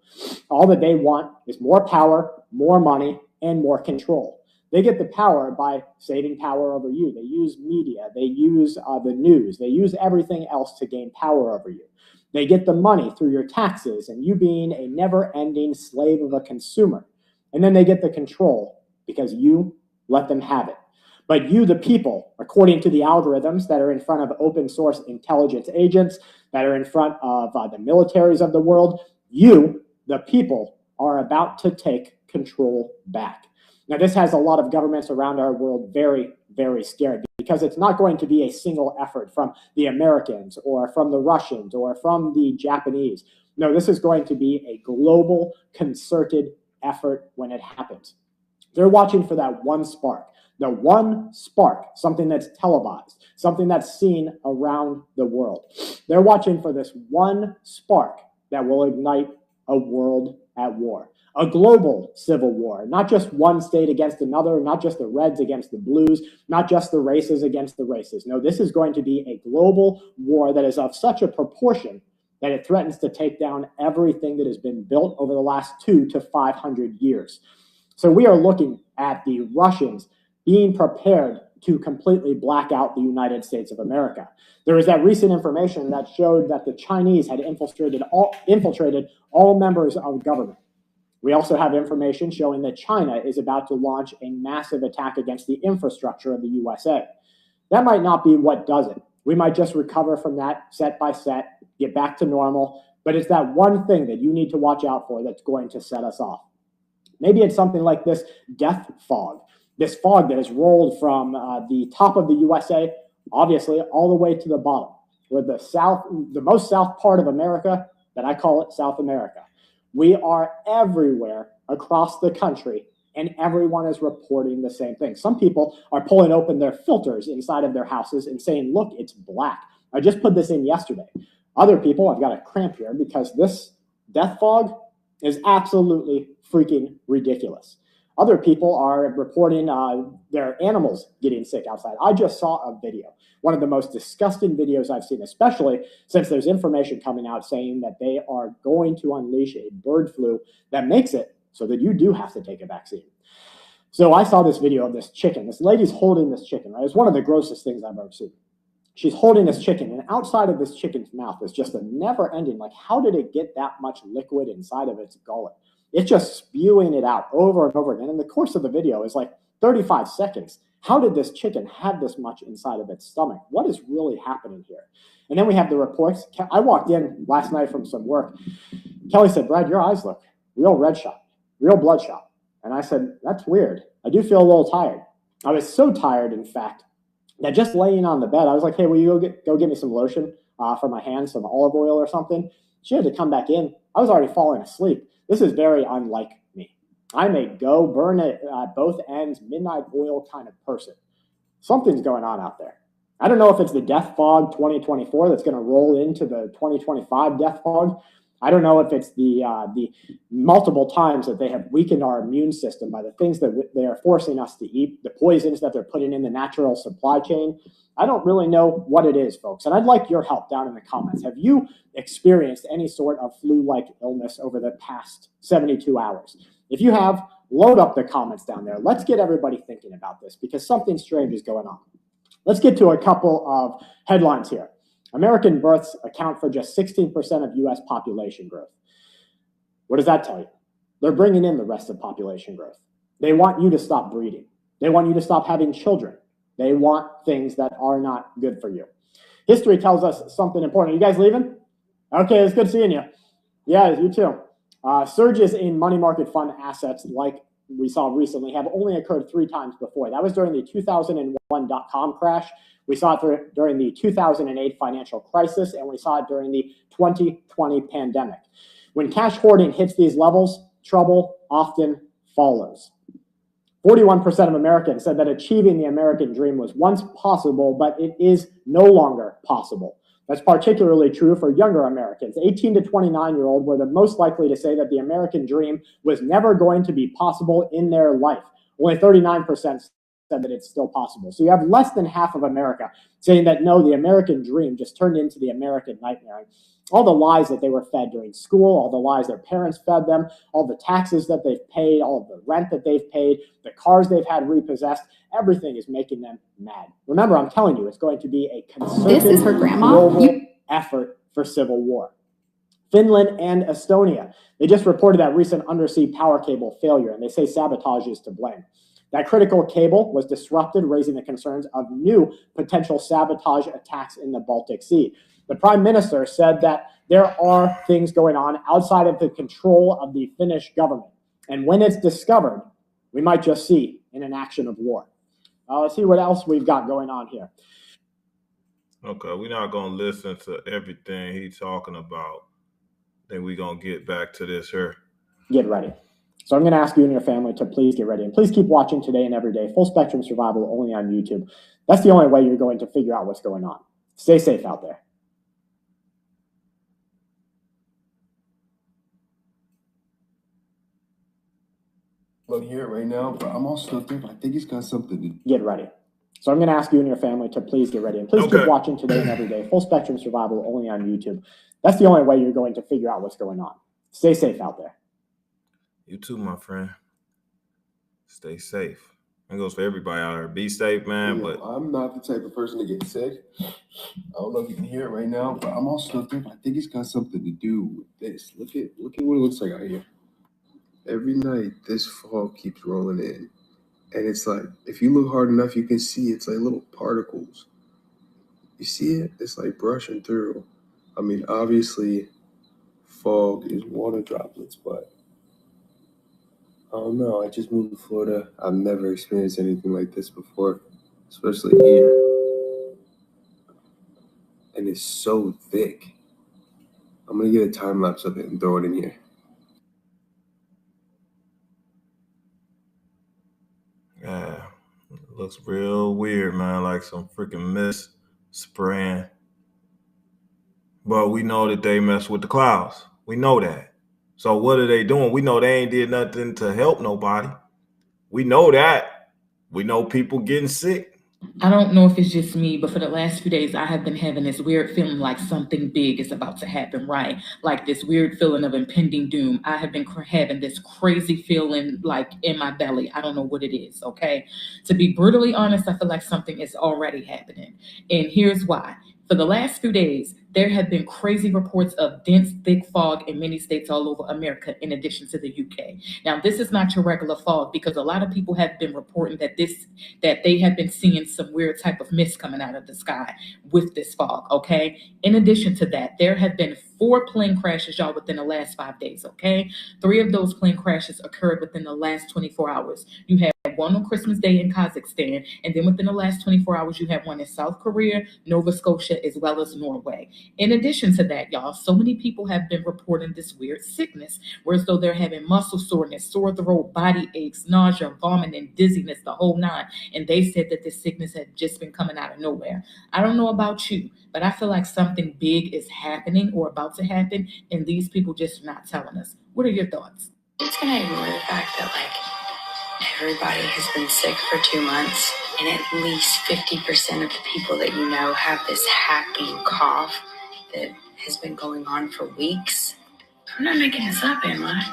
All that they want is more power, more money, and more control. They get the power by saving power over you. They use media. They use the news. They use everything else to gain power over you. They get the money through your taxes and you being a never-ending slave of a consumer. And then they get the control because you let them have it. But you, the people, according to the algorithms that are in front of open source intelligence agents, that are in front of the militaries of the world, you, the people, are about to take control back. Now, this has a lot of governments around our world very, very scared because it's not going to be a single effort from the Americans or from the Russians or from the Japanese. No, this is going to be a global, concerted effort when it happens. They're watching for that one spark. The one spark, something that's televised, something that's seen around the world. They're watching for this one spark that will ignite a world at war. A global civil war, not just one state against another, not just the reds against the blues, not just the races against the races. No, this is going to be a global war that is of such a proportion that it threatens to take down everything that has been built over the last 200 to 500 years. So we are looking at the Russians being prepared to completely black out the United States of America. There was that recent information that showed that the Chinese had infiltrated all members of government. We also have information showing that China is about to launch a massive attack against the infrastructure of the USA. That might not be what does it. We might just recover from that set by set, get back to normal, but it's that one thing that you need to watch out for that's going to set us off. Maybe it's something like this death fog, this fog that has rolled from the top of the USA, obviously, all the way to the bottom, where the most south part of America, that I call it South America. We are everywhere across the country, and everyone is reporting the same thing. Some people are pulling open their filters inside of their houses and saying, look, it's black. I just put this in yesterday. Other people, I've got a cramp here because this death fog is absolutely freaking ridiculous. Other people are reporting their animals getting sick outside. I just saw a video, one of the most disgusting videos I've seen, especially since there's information coming out saying that they are going to unleash a bird flu that makes it so that you do have to take a vaccine. So I saw this video of this chicken. This lady's holding this chicken, right? It's one of the grossest things I've ever seen. She's holding this chicken, and outside of this chicken's mouth is just a never-ending, like, how did it get that much liquid inside of its gullet? It's just spewing it out over and over again. And the course of the video is like 35 seconds. How did this chicken have this much inside of its stomach? What is really happening here? And then we have the reports. I walked in last night from some work. Kelly said, Brad, your eyes look real red shot, real bloodshot. And I said, that's weird. I do feel a little tired. I was so tired, in fact, that just laying on the bed, I was like, hey, will you go get me some lotion for my hands, some olive oil or something? She had to come back in. I was already falling asleep. This is very unlike me. I'm a go burn it at both ends, midnight oil kind of person. Something's going on out there. I don't know if it's the death fog 2024 that's going to roll into the 2025 death fog. I don't know if it's the multiple times that they have weakened our immune system by the things that they are forcing us to eat, the poisons that they're putting in the natural supply chain. I don't really know what it is, folks. And I'd like your help down in the comments. Have you experienced any sort of flu-like illness over the past 72 hours? If you have, load up the comments down there. Let's get everybody thinking about this because something strange is going on. Let's get to a couple of headlines here. American births account for just 16% of U.S. population growth. What does that tell you? They're bringing in the rest of population growth. They want you to stop breeding. They want you to stop having children. They want things that are not good for you. History tells us something important. Are you guys leaving? Okay, it's good seeing you. Yeah, you too. Surges in money market fund assets, like we saw recently, have only occurred 3 times before. That was during the 2001 dot-com crash. We saw it during the 2008 financial crisis, and we saw it during the 2020 pandemic. When cash hoarding hits these levels, trouble often follows. 41% of Americans said that achieving the American dream was once possible, but it is no longer possible. That's particularly true for younger Americans. 18 to 29-year-old were the most likely to say that the American dream was never going to be possible in their life. Only 39% said that it's still possible. So you have less than half of America saying that no, the American dream just turned into the American nightmare. All the lies that they were fed during school, all the lies their parents fed them, all the taxes that they've paid, all the rent that they've paid, the cars they've had repossessed, everything is making them mad. Remember, I'm telling you, it's going to be a concerted global effort for civil war. Finland and Estonia, they just reported that recent undersea power cable failure, and they say sabotage is to blame. That critical cable was disrupted, raising the concerns of new potential sabotage attacks in the Baltic Sea. The Prime Minister said that there are things going on outside of the control of the Finnish government. And when it's discovered, we might just see an inaction of war. Let's see what else we've got going on here. Okay, we're not going to listen to everything he's talking about. Then we're going to get back to this here. Get ready. So I'm going to ask you and your family to please get ready. And please keep watching Today and Every Day. Full Spectrum Survival only on YouTube. That's the only way you're going to figure out what's going on. Stay safe out there. Don't hear it right now, but I'm all stuffed up. I think he's got something to get ready. So I'm going to ask you and your family to please get ready. And please keep watching Today and Every Day. Full Spectrum Survival only on YouTube. That's the only way you're going to figure out what's going on. Stay safe out there. You too, my friend. Stay safe. That goes for everybody out there. Be safe, man. Yeah, but I'm not the type of person to get sick. I don't know if you can hear it right now, but I'm all stuffed up. I think it's got something to do with this. Look at what it looks like out here. Every night, this fog keeps rolling in. And it's like, if you look hard enough, you can see it's like little particles. You see it? It's like brushing through. I mean, obviously, fog is water droplets, but I don't know. I just moved to Florida. I've never experienced anything like this before, especially here. And it's so thick. I'm going to get a time lapse of it and throw it in here. yeah, it looks real weird, man. Like some freaking mist spraying. But we know that they mess with the clouds. We know that. So what are they doing? We know they ain't did nothing to help nobody. We know that. We know people getting sick. I don't know if it's just me, but for the last few days, I have been having this weird feeling like something big is about to happen, right? Like this weird feeling of impending doom. I have been having this crazy feeling like in my belly. I don't know what it is, okay? To be brutally honest, I feel like something is already happening. And here's why. For the last few days, there have been crazy reports of dense, thick fog in many states all over America, in addition to the UK. Now, this is not your regular fog because a lot of people have been reporting that they have been seeing some weird type of mist coming out of the sky with this fog, okay? In addition to that, there have been 4 plane crashes, y'all, within the last 5 days, okay? 3 of those plane crashes occurred within the last 24 hours. You had one on Christmas Day in Kazakhstan, and then within the last 24 hours, you have one in South Korea, Nova Scotia, as well as Norway. In addition to that, y'all, so many people have been reporting this weird sickness, where as though they're having muscle soreness, sore throat, body aches, nausea, vomiting, dizziness, the whole 9. And they said that this sickness had just been coming out of nowhere. I don't know about you, but I feel like something big is happening or about to happen, and these people just not telling us. What are your thoughts? It's gonna ignore the fact that everybody has been sick for 2 months, and at least 50% of the people that you know have this hacking cough that has been going on for weeks. I'm not making this up, am I?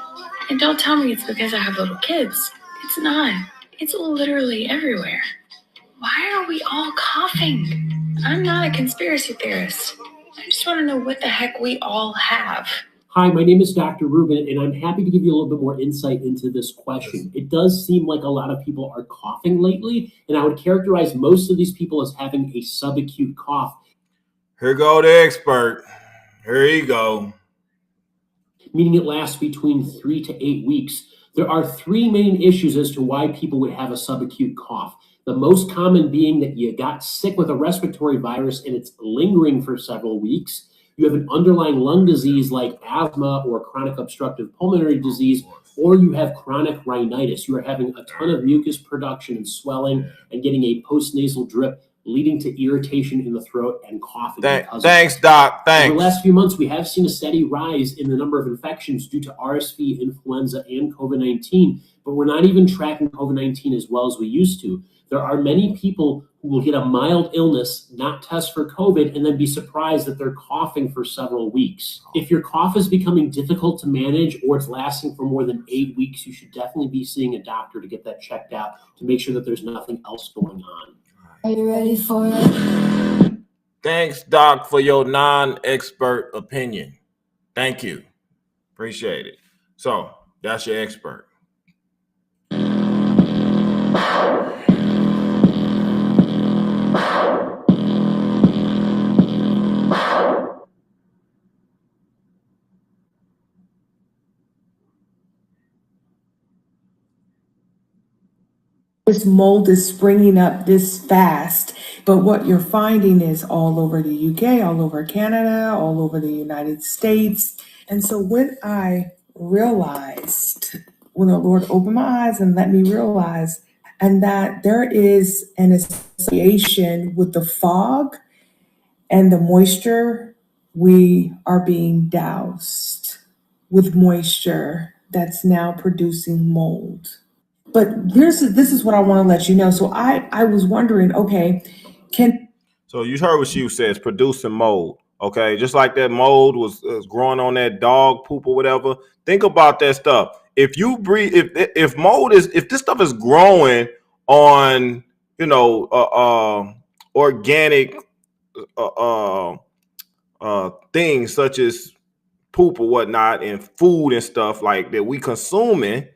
And don't tell me it's because I have little kids. It's not. It's literally everywhere. Why are we all coughing? I'm not a conspiracy theorist. I just want to know what the heck we all have. Hi, my name is Dr. Rubin, and I'm happy to give you a little bit more insight into this question. It does seem like a lot of people are coughing lately, and I would characterize most of these people as having a subacute cough. Here go the expert. Here you go. Meaning it lasts between 3 to 8 weeks. There are three main issues as to why people would have a subacute cough. The most common being that you got sick with a respiratory virus and it's lingering for several weeks. You have an underlying lung disease like asthma or chronic obstructive pulmonary disease, or you have chronic rhinitis. You are having a ton of mucus production and swelling and getting a postnasal drip, leading to irritation in the throat and coughing. Thanks, Doc. Thanks. Over the last few months, we have seen a steady rise in the number of infections due to RSV, influenza, and COVID-19, but we're not even tracking COVID-19 as well as we used to. There are many people who will get a mild illness, not test for COVID, and then be surprised that they're coughing for several weeks. If your cough is becoming difficult to manage or it's lasting for more than 8 weeks, you should definitely be seeing a doctor to get that checked out to make sure that there's nothing else going on. Are you ready for it? Thanks, Doc, for your non-expert opinion. Thank you. Appreciate it. So that's your expert. This mold is springing up this fast, but what you're finding is all over the UK, all over Canada, all over the United States. And so when I realized, when the Lord opened my eyes and let me realize, and that there is an association with the fog and the moisture, we are being doused with moisture that's now producing mold. But this is what I want to let you know. So I was wondering, okay, So you heard what she says, producing mold. Okay, just like that mold was growing on that dog poop or whatever. Think about that stuff. If you breathe, if mold is, if this stuff is growing on, organic things such as poop or whatnot and food and stuff like that we consuming.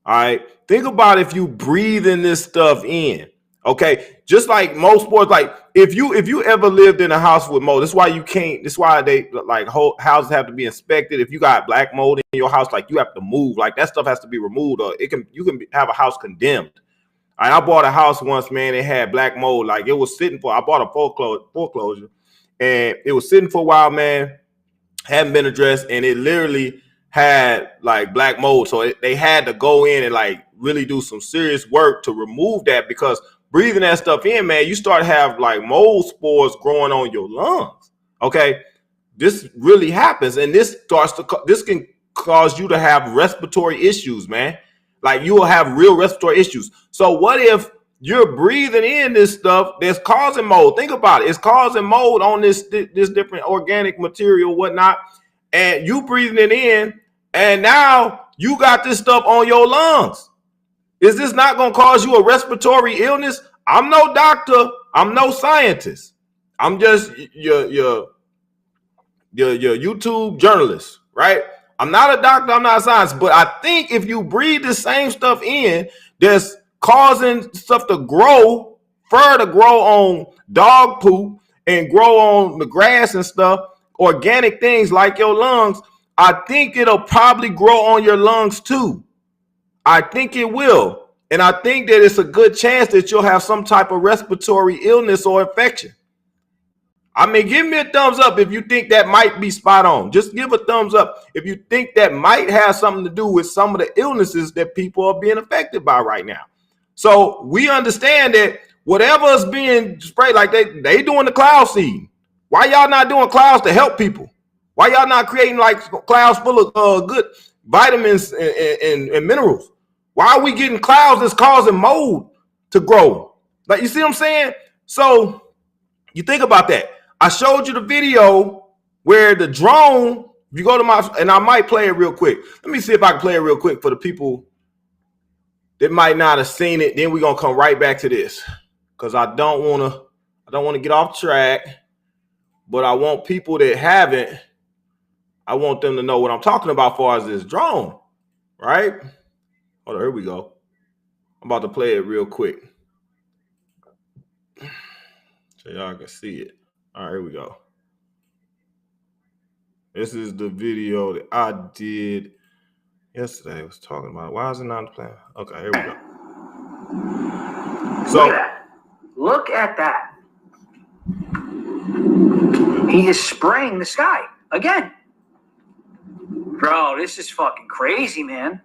All right. Think about if you breathing this stuff in. Okay. Just like most sports, like if you ever lived in a house with mold, that's why you can't, that's why they like whole houses have to be inspected. If you got black mold in your house, like you have to move, like that stuff has to be removed, or you can have a house condemned. I bought a house once, man, it had black mold. Like it was sitting I bought a foreclosure and it was sitting for a while, man, hadn't been addressed, and it literally had like black mold. So they had to go in and like really do some serious work to remove that, because breathing that stuff in, man, you start to have like mold spores growing on your lungs. Okay. This really happens. And this can cause you to have respiratory issues, man. Like you will have real respiratory issues. So what if you're breathing in this stuff that's causing mold? Think about it. It's causing mold on this different organic material, whatnot. And you breathing it in, and now you got this stuff on your lungs. Is this not going to cause you a respiratory illness? I'm no doctor. I'm no scientist. I'm just your YouTube journalist, right? I'm not a doctor. I'm not a scientist. But I think if you breathe the same stuff in that's causing stuff to grow, fur to grow on dog poop and grow on the grass and stuff, organic things like your lungs, I think it'll probably grow on your lungs too. I think it will. And I think that it's a good chance that you'll have some type of respiratory illness or infection. I mean, give me a thumbs up if you think that might be spot on. Just give a thumbs up if you think that might have something to do with some of the illnesses that people are being affected by right now. So we understand that whatever is being sprayed, like they doing the cloud seeding. Why y'all not doing clouds to help people? Why y'all not creating like clouds full of good vitamins and minerals? Why are we getting clouds that's causing mold to grow? Like, you see what I'm saying? So you think about that. I showed you the video where the drone, if you go to and I might play it real quick. Let me see if I can play it real quick for the people that might not have seen it. Then we're going to come right back to this, because I don't want to get off track, but I want people that haven't I want them to know what I'm talking about as far as this drone, right? Hold on, here we go. I'm about to play it real quick so y'all can see it. All right, here we go. This is the video that I did yesterday. I was talking about. Why is it not playing? Okay, here we go. So Look at that. He is spraying the sky again. Bro, this is fucking crazy, man.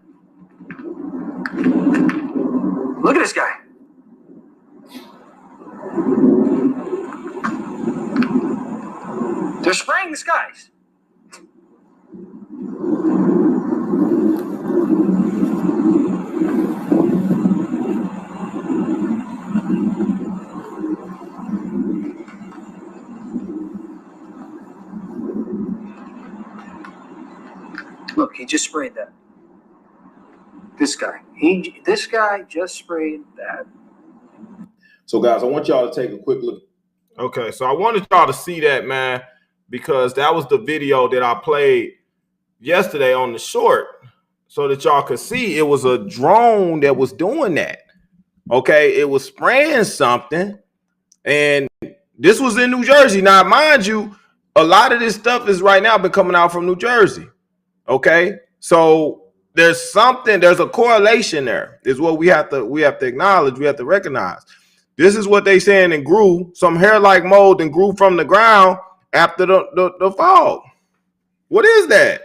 Look at this guy. They're spraying the skies. Look, he just sprayed that. This guy. This guy just sprayed that. So, guys, I want y'all to take a quick look. Okay, so I wanted y'all to see that, man, because that was the video that I played yesterday on the short so that y'all could see it was a drone that was doing that. Okay, it was spraying something, and this was in New Jersey. Now, mind you, a lot of this stuff is right now been coming out from New Jersey. Okay, so there's a correlation there, is what we have to acknowledge, we have to recognize. This is what they saying and grew, some hair-like mold and grew from the ground after the fog. What is that?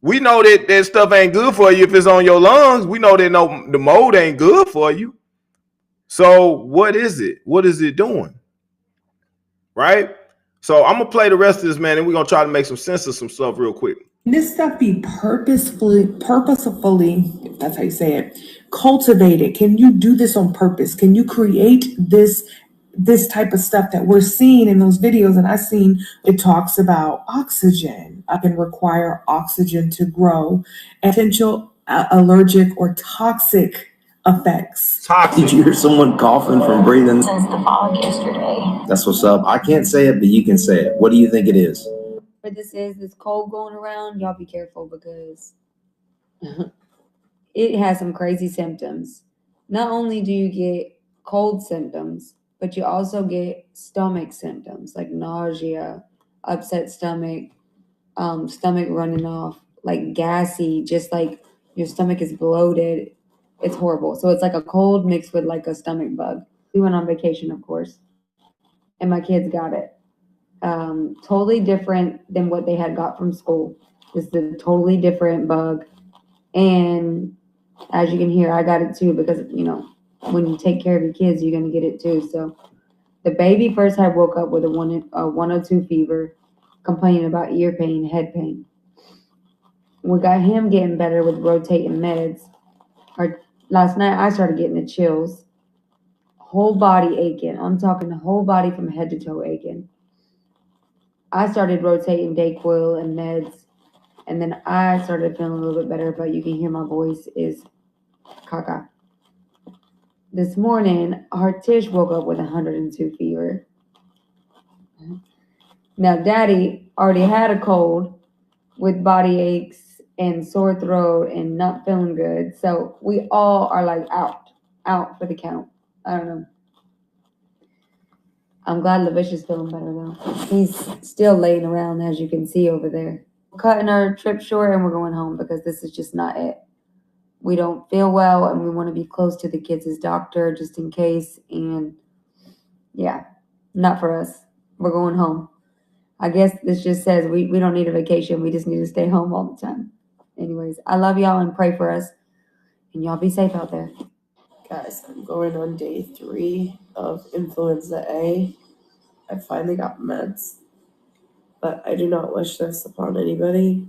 We know that stuff ain't good for you if it's on your lungs. We know that the mold ain't good for you. So what is it? What is it doing? Right? So I'm going to play the rest of this, man, and we're going to try to make some sense of some stuff real quick. Can this stuff be purposefully, if that's how you say it, cultivated? Can you do this on purpose? Can you create this type of stuff that we're seeing in those videos? And I've seen it talks about oxygen. I can require oxygen to grow, potential allergic or toxic effects. Did you hear someone coughing from breathing? Since the fog yesterday. That's what's up. I can't say it, but you can say it. What do you think it is? What this is, this cold going around, y'all be careful because it has some crazy symptoms. Not only do you get cold symptoms, but you also get stomach symptoms like nausea, upset stomach, stomach running off, like gassy, just like your stomach is bloated. It's horrible. So it's like a cold mixed with like a stomach bug. We went on vacation, of course, and my kids got it. Totally different than what they had got from school. This is a totally different bug. And as you can hear, I got it too because, you know, when you take care of your kids, you're going to get it too. So the baby first had woke up with a 102 fever, complaining about ear pain, head pain. We got him getting better with rotating meds. Last night, I started getting the chills. Whole body aching. I'm talking the whole body from head to toe aching. I started rotating Dayquil and meds, and then I started feeling a little bit better, but you can hear my voice is caca. This morning, our Tish woke up with 102 fever. Now, Daddy already had a cold with body aches and sore throat and not feeling good, so we all are like out for the count. I don't know. I'm glad Lavish is feeling better though. He's still laying around, as you can see over there. We're cutting our trip short and we're going home because this is just not it. We don't feel well and we want to be close to the kids' doctor just in case. And yeah, not for us. We're going home. I guess this just says we don't need a vacation. We just need to stay home all the time. Anyways, I love y'all and pray for us. And y'all be safe out there. Guys, I'm going on day 3 of influenza A. I finally got meds, but I do not wish this upon anybody.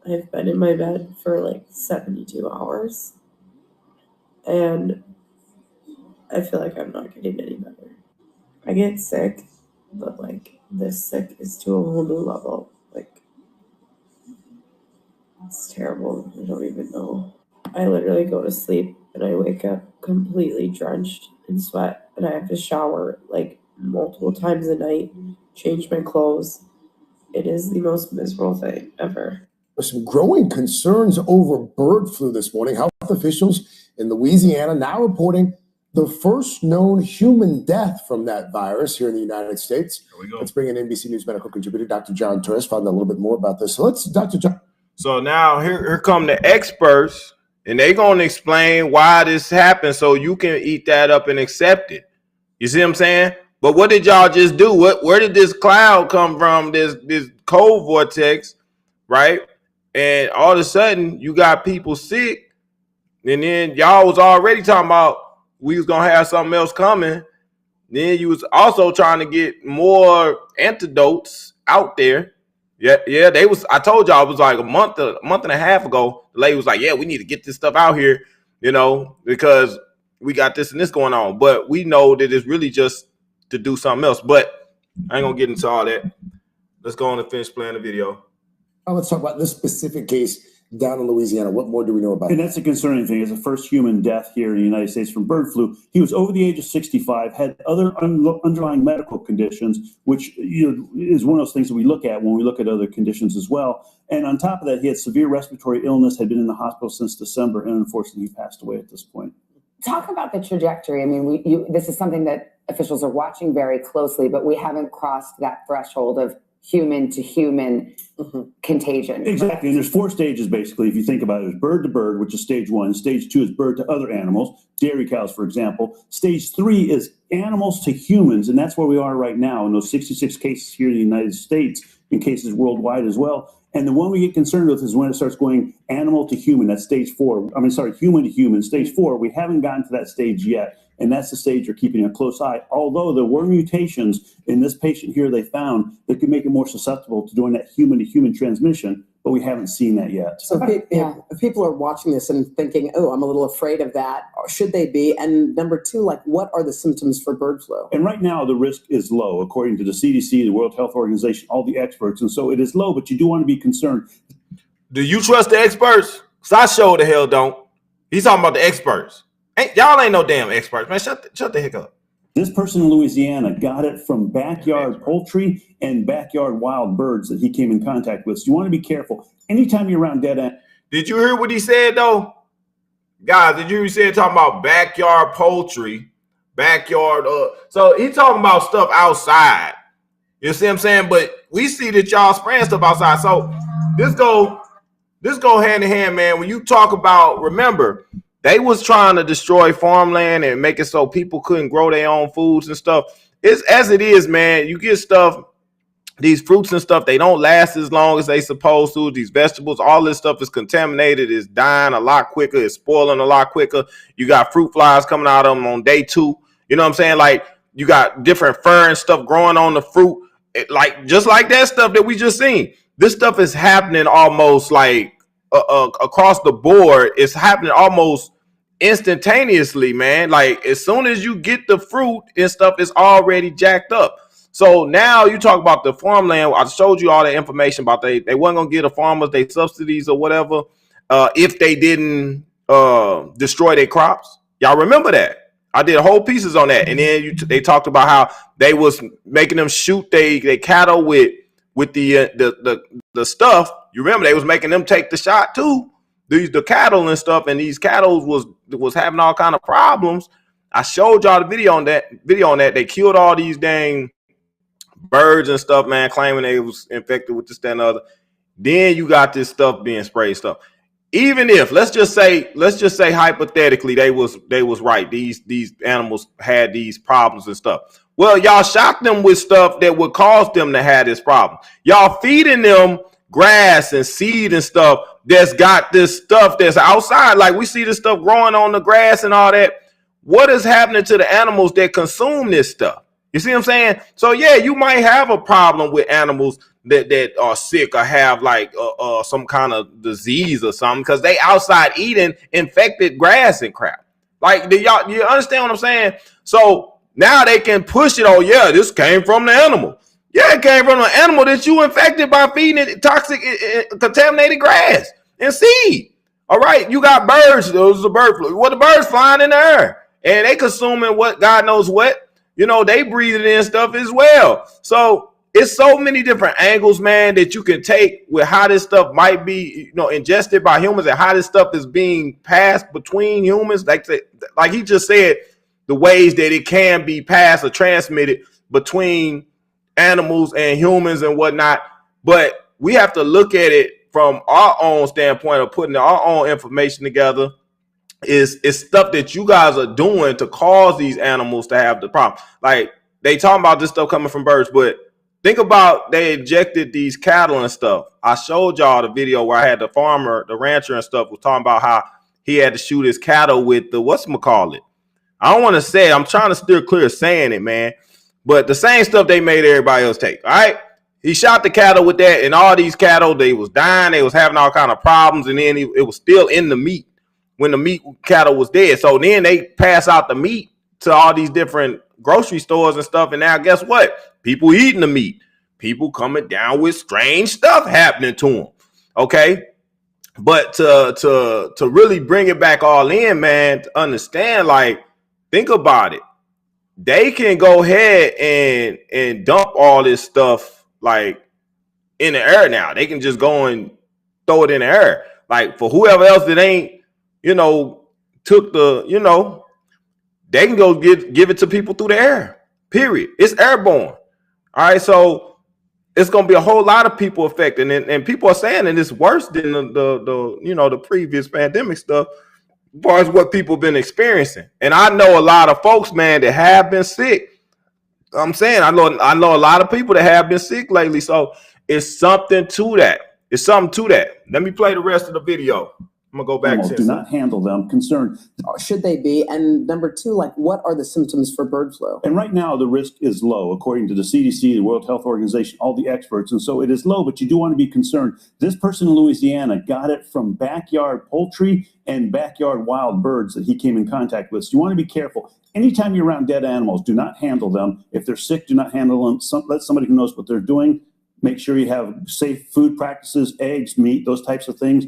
I've been in my bed for like 72 hours, and I feel like I'm not getting any better. I get sick, but like this sick is to a whole new level. Like, it's terrible. I don't even know. I literally go to sleep and I wake up completely drenched in sweat, and I have to shower like multiple times a night, change my clothes. It is the most miserable thing ever. Some growing concerns over bird flu this morning. Health officials in Louisiana now reporting the first known human death from that virus here in the United States. Here we go. Let's bring in NBC News medical contributor Dr. John Torres, find out a little bit more about this. So let's, Dr. John. So now here come the experts, and they gonna explain why this happened, so you can eat that up and accept it. You see what I'm saying? But what did y'all just do? Where did this cloud come from? This cold vortex, right? And all of a sudden you got people sick, and then y'all was already talking about we was gonna have something else coming. Then you was also trying to get more antidotes out there. Yeah, they was. I told y'all it was like a month and a half ago. The lady was like, "Yeah, we need to get this stuff out here, because we got this and this going on." But we know that it's really just to do something else. But I ain't gonna get into all that. Let's go on and finish playing the video. Let's talk about this specific case down in Louisiana. What more do we know about And it? that's a concerning thing. It's the first human death here in the United States from bird flu. He was over the age of 65, had other underlying medical conditions, which is one of those things that we look at when we look at other conditions as well. And on top of that, he had severe respiratory illness, had been in the hospital since December, and unfortunately, he passed away at this point. Talk about the trajectory. I mean, this is something that officials are watching very closely, but we haven't crossed that threshold of human to human contagion. Exactly. And there's 4 stages, basically, if you think about it. There's bird to bird, which is stage 1. Stage 2 is bird to other animals, dairy cows, for example. Stage 3 is animals to humans, and that's where we are right now in those 66 cases here in the United States, and cases worldwide as well. And the one we get concerned with is when it starts going animal to human. That's stage 4. Human to human. Stage 4, we haven't gotten to that stage yet. And that's the stage you're keeping a close eye. Although there were mutations in this patient here they found that could make it more susceptible to doing that human to human transmission, but we haven't seen that yet. So if people are watching this and thinking, oh, I'm a little afraid of that, or should they be? And number 2, what are the symptoms for bird flu? And right now the risk is low, according to the CDC, the World Health Organization, all the experts. And so it is low, but you do want to be concerned. Do you trust the experts? Because I sure the hell don't. He's talking about the experts. Y'all ain't no damn experts, man. Shut the heck up. This person in Louisiana got it from backyard poultry and backyard wild birds that he came in contact with. So you want to be careful. Anytime you're around dead end. Did you hear what he said, though? Guys, did you hear what he said talking about backyard poultry, backyard? So he talking about stuff outside. You see what I'm saying? But we see that y'all spraying stuff outside. So this go hand in hand, man. When you talk about, remember, they was trying to destroy farmland and make it so people couldn't grow their own foods and stuff. It's as it is, man. You get stuff, these fruits and stuff, they don't last as long as they supposed to. These vegetables, all this stuff is contaminated, is dying a lot quicker, it's spoiling a lot quicker. You got fruit flies coming out of them on day 2. You know what I'm saying? Like, you got different fur and stuff growing on the fruit. Just like that stuff that we just seen. This stuff is happening almost like across the board. It's happening almost instantaneously, man. Like, as soon as you get the fruit and stuff, it's already jacked up. So now you talk about the farmland. I showed you all the information about they weren't gonna get the farmers they subsidies or whatever if they didn't destroy their crops. Y'all remember that? I did whole pieces on that. And then they talked about how they was making them shoot they cattle with the stuff. You remember they was making them take the shot too. The cattle and stuff, and these cattle was having all kind of problems. I showed y'all the video on that. They killed all these dang birds and stuff, man, claiming they was infected with this, that, and the other. Then you got this stuff being sprayed stuff. Even if let's just say hypothetically they was right. These animals had these problems and stuff. Well, y'all shot them with stuff that would cause them to have this problem. Y'all feeding them grass and seed and stuff that's got this stuff that's outside. Like, we see this stuff growing on the grass and all that. What is happening to the animals that consume this stuff? You see what I'm saying? So yeah, you might have a problem with animals that are sick or have like some kind of disease or something because they outside eating infected grass and crap. Like, you understand what I'm saying? So now they can push it. Oh yeah, this came from the animal. Yeah, it came from an animal that you infected by feeding it toxic, contaminated grass and seed. All right, you got birds. Those are bird flu. What the birds flying in the air and they consuming what God knows what. You know, they breathe it in stuff as well. So it's so many different angles, man, that you can take with how this stuff might be, ingested by humans and how this stuff is being passed between humans. Like he just said, the ways that it can be passed or transmitted between animals and humans and whatnot. But we have to look at it from our own standpoint of putting our own information together. Is stuff that you guys are doing to cause these animals to have the problem. Like they talking about this stuff coming from birds, but think about they injected these cattle and stuff. I showed y'all the video where I had the farmer, the rancher and stuff was talking about how he had to shoot his cattle with the whatchamacallit. I don't want to say it. I'm trying to steer clear of saying it, man. But the same stuff they made everybody else take. All right. He shot the cattle with that, and all these cattle, they was dying, they was having all kind of problems, and then it was still in the meat when the meat cattle was dead. So then they pass out the meat to all these different grocery stores and stuff. And now guess what? People eating the meat. People coming down with strange stuff happening to them. Okay. But to really bring it back all in, man, to understand, like, think about it. They can go ahead and dump all this stuff like in the air now. They can just go and throw it in the air. Like for whoever else that ain't, took the, they can go give it to people through the air. Period. It's airborne. All right. So it's going to be a whole lot of people affected. And people are saying that it's worse than the previous pandemic stuff as far as what people have been experiencing. And I know a lot of folks, man, that have been sick. I'm saying I know a lot of people that have been sick lately. So it's something to that. It's something to that. Let me play the rest of the video. I'm gonna go back. Do not handle them. Concerned. Should they be? And number two, like, what are the symptoms for bird flu? And right now, the risk is low, according to the CDC, the World Health Organization, all the experts. And so it is low, but you do want to be concerned. This person in Louisiana got it from backyard poultry and backyard wild birds that he came in contact with. So you want to be careful. Anytime you're around dead animals, do not handle them. If they're sick, do not handle them. Let somebody who knows what they're doing. Make sure you have safe food practices, eggs, meat, those types of things.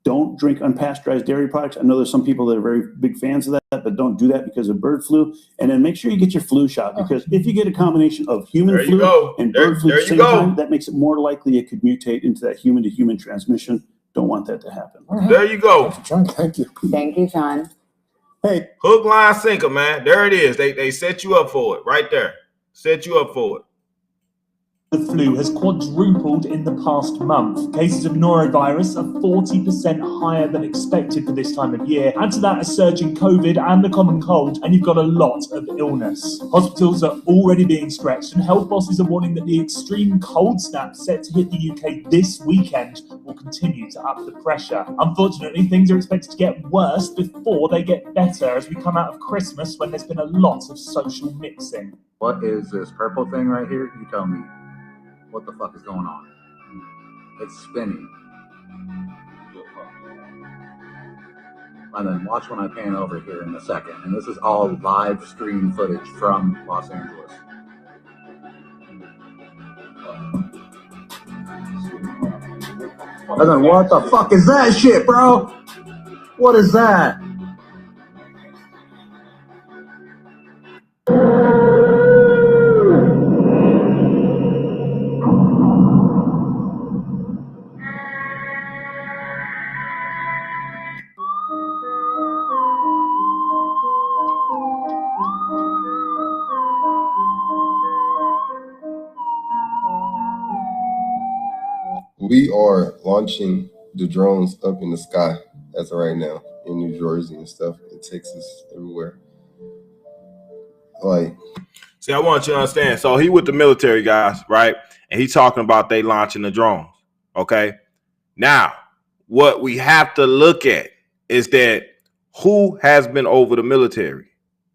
Don't drink unpasteurized dairy products. I know there's some people that are very big fans of that, but don't do that because of bird flu. And then make sure you get your flu shot, because if you get a combination of human flu and bird flu at the same time, that makes it more likely it could mutate into that human-to-human transmission. Don't want that to happen. There you go. John, thank you. Thank you, John. Hey, hook, line, sinker, man. There it is. They set you up for it right there. Set you up for it. The flu has quadrupled in the past month. Cases of norovirus are 40% higher than expected for this time of year. Add to that a surge in COVID and the common cold, and you've got a lot of illness. Hospitals are already being stretched, and health bosses are warning that the extreme cold snap set to hit the UK this weekend will continue to up the pressure. Unfortunately, things are expected to get worse before they get better as we come out of Christmas, when there's been a lot of social mixing. What is this purple thing right here? You tell me. What the fuck is going on? It's spinning. And then watch when I pan over here in a second. And this is all live stream footage from Los Angeles. And then what the fuck is that shit, bro? What is that? We are launching the drones up in the sky as of right now in New Jersey and stuff, in Texas, everywhere. Like, see, I want you to understand. So he with the military guys, right? And he's talking about they launching the drones. Okay. Now, what we have to look at is that who has been over the military.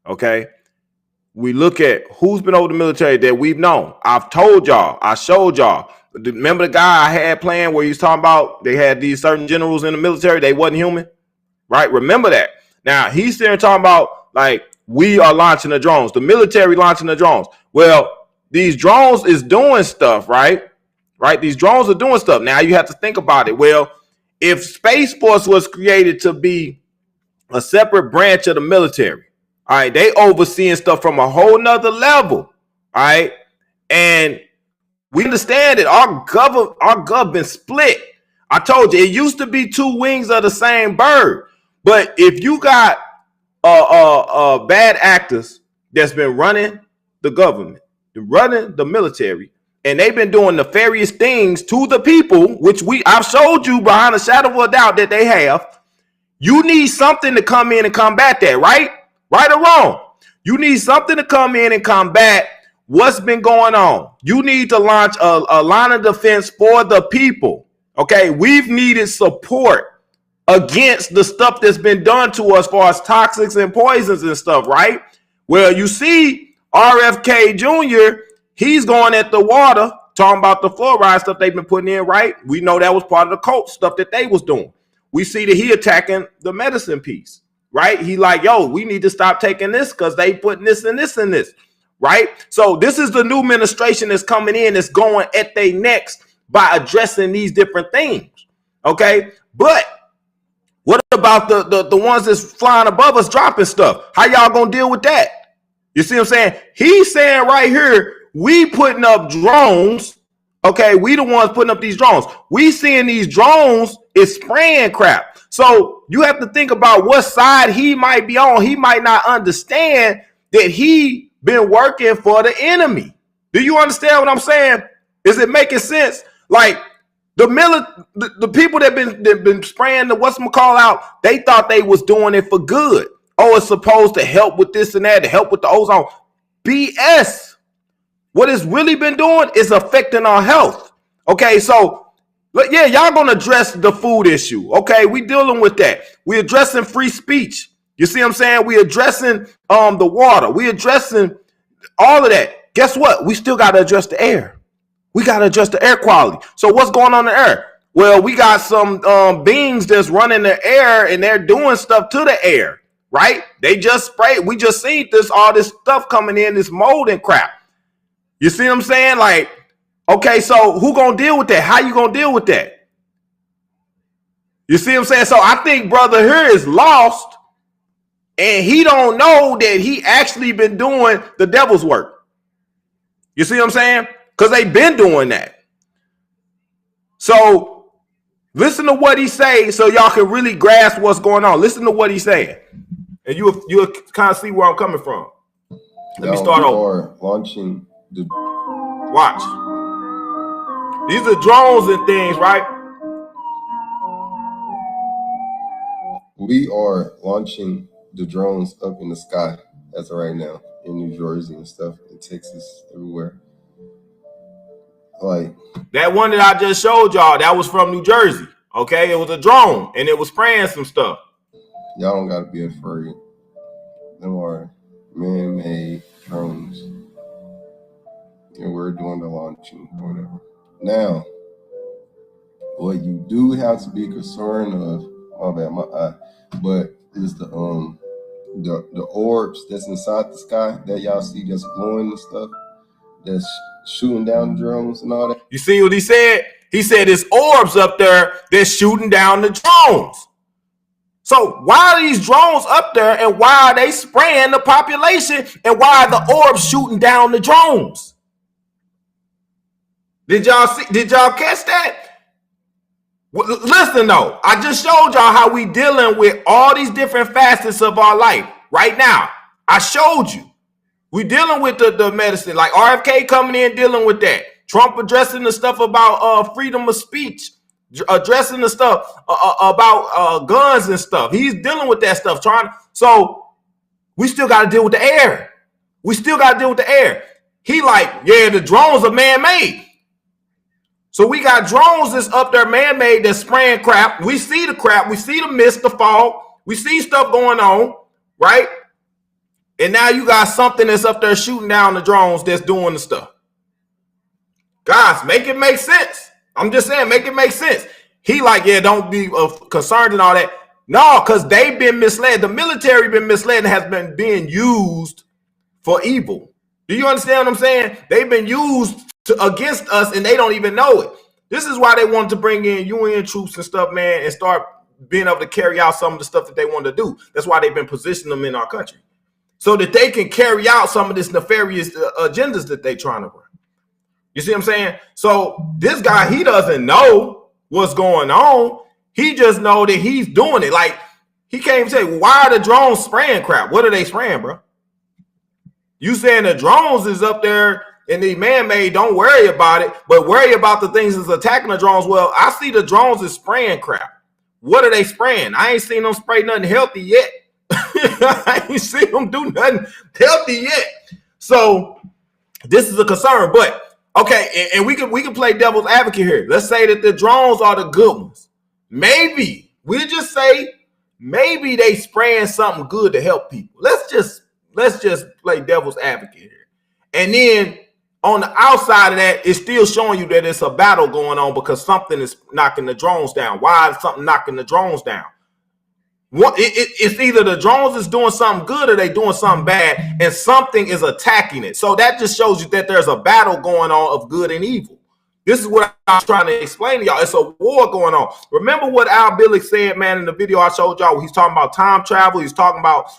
Okay. We look at who's been over the military that we've known. I've told y'all, I showed y'all. Remember the guy I had playing where he was talking about they had these certain generals in the military, they wasn't human, right? Remember that. Now he's there talking about, like, we are launching the drones, the military launching the drones. Well, these drones is doing stuff, right? These drones are doing stuff. Now you have to think about it. Well, if Space Force was created to be a separate branch of the military, all right, they overseeing stuff from a whole nother level, all right? And We understand that our government split. I told you, it used to be two wings of the same bird. But if you got bad actors that's been running the government, running the military, and they've been doing nefarious things to the people, which I've showed you behind a shadow of a doubt that they have, you need something to come in and combat that, right? Right or wrong? You need something to come in and combat what's been going on. You need to launch a line of defense for the people. Okay, we've needed support against the stuff that's been done to us as far as toxics and poisons and stuff, right? Well, you see RFK Jr., he's going at the water, talking about the fluoride stuff they've been putting in, right? We know that was part of the cult stuff that they was doing. We see that he attacking the medicine piece, right? He like, yo, we need to stop taking this because they putting this and this and this, right? So this is the new administration that's coming in, that's going at their necks by addressing these different things, okay? But what about the ones that's flying above us dropping stuff? How y'all gonna deal with that? You see what I'm saying? He's saying right here, we putting up drones, okay? We the ones putting up these drones. We seeing these drones is spraying crap. So you have to think about what side he might be on. He might not understand that he been working for the enemy. Do you understand what I'm saying? Is it making sense? Like the people that been spraying the whatchamacall out, they thought they was doing it for good. Oh, it's supposed to help with this and that, to help with the ozone. BS. What it's really been doing is affecting our health. Okay, so yeah, y'all gonna address the food issue. Okay, we dealing with that. We addressing free speech. You see what I'm saying? We addressing the water. We addressing all of that. Guess what? We still got to address the air. We got to adjust the air quality. So what's going on in the air? Well, we got some beings that's running the air and they're doing stuff to the air, right? They just sprayed. We just seen all this stuff coming in, this mold and crap. You see what I'm saying? Like, okay, so who gonna deal with that? How you gonna deal with that? You see what I'm saying? So I think brother here is lost and he don't know that he actually been doing the devil's work. You see what I'm saying? Because they've been doing that. So listen to what he say so y'all can really grasp what's going on. Listen to what he's saying. And you'll kind of see where I'm coming from. Let me start over. Launching the watch. These are drones and things, right? We are launching the drones up in the sky as of right now in New Jersey and stuff, in Texas, everywhere. Like that one that I just showed y'all, that was from New Jersey. Okay, it was a drone and it was spraying some stuff. Y'all don't gotta be afraid. Them are man-made drones, and we're doing the launching or whatever. Now, what you do have to be concerned of, my eye, but is the orbs that's inside the sky that y'all see that's glowing and stuff, that's shooting down the drones and all that. You see what he said? He said there's orbs up there that's shooting down the drones. So why are these drones up there and why are they spraying the population and why are the orbs shooting down the drones? Did y'all see? Did y'all catch that? Well, listen though, I just showed y'all how we dealing with all these different facets of our life right now. I showed you. We dealing with the medicine, like RFK coming in dealing with that. Trump addressing the stuff about freedom of speech, addressing the stuff about guns and stuff. He's dealing with that stuff. So we still got to deal with the air. We still got to deal with the air. He like, yeah, the drones are man-made. So we got drones that's up there man-made that's spraying crap. We see the crap. We see the mist, the fog. We see stuff going on, right? And now you got something that's up there shooting down the drones that's doing the stuff. Guys, make it make sense. I'm just saying, make it make sense. He like, yeah, don't be concerned and all that. No, because they've been misled. The military been misled and has been being used for evil. Do you understand what I'm saying? They've been used against us and they don't even know it. This is why they wanted to bring in UN troops and stuff, man, and start being able to carry out some of the stuff that they want to do. That's why they've been positioning them in our country, so that they can carry out some of this nefarious agendas that they're trying to run. You see what I'm saying? So this guy, he doesn't know what's going on. He just know that he's doing it. Like, he can't even say, why are the drones spraying crap? What are they spraying, bro? You saying the drones is up there and the man-made, don't worry about it, but worry about the things that's attacking the drones. Well, I see the drones is spraying crap. What are they spraying? I ain't seen them spray nothing healthy yet. I ain't seen them do nothing healthy yet. So this is a concern. But okay, and we can play devil's advocate here. Let's say that the drones are the good ones. Maybe we just say maybe they spraying something good to help people. Let's just play devil's advocate here. And then on the outside of that, it's still showing you that it's a battle going on because something is knocking the drones down. Why is something knocking the drones down? It's either the drones is doing something good or they doing something bad, and something is attacking it. So that just shows you that there's a battle going on of good and evil. This is what I'm trying to explain to y'all. It's a war going on. Remember what Al Billick said, man, in the video I showed y'all. He's talking about time travel. He's talking about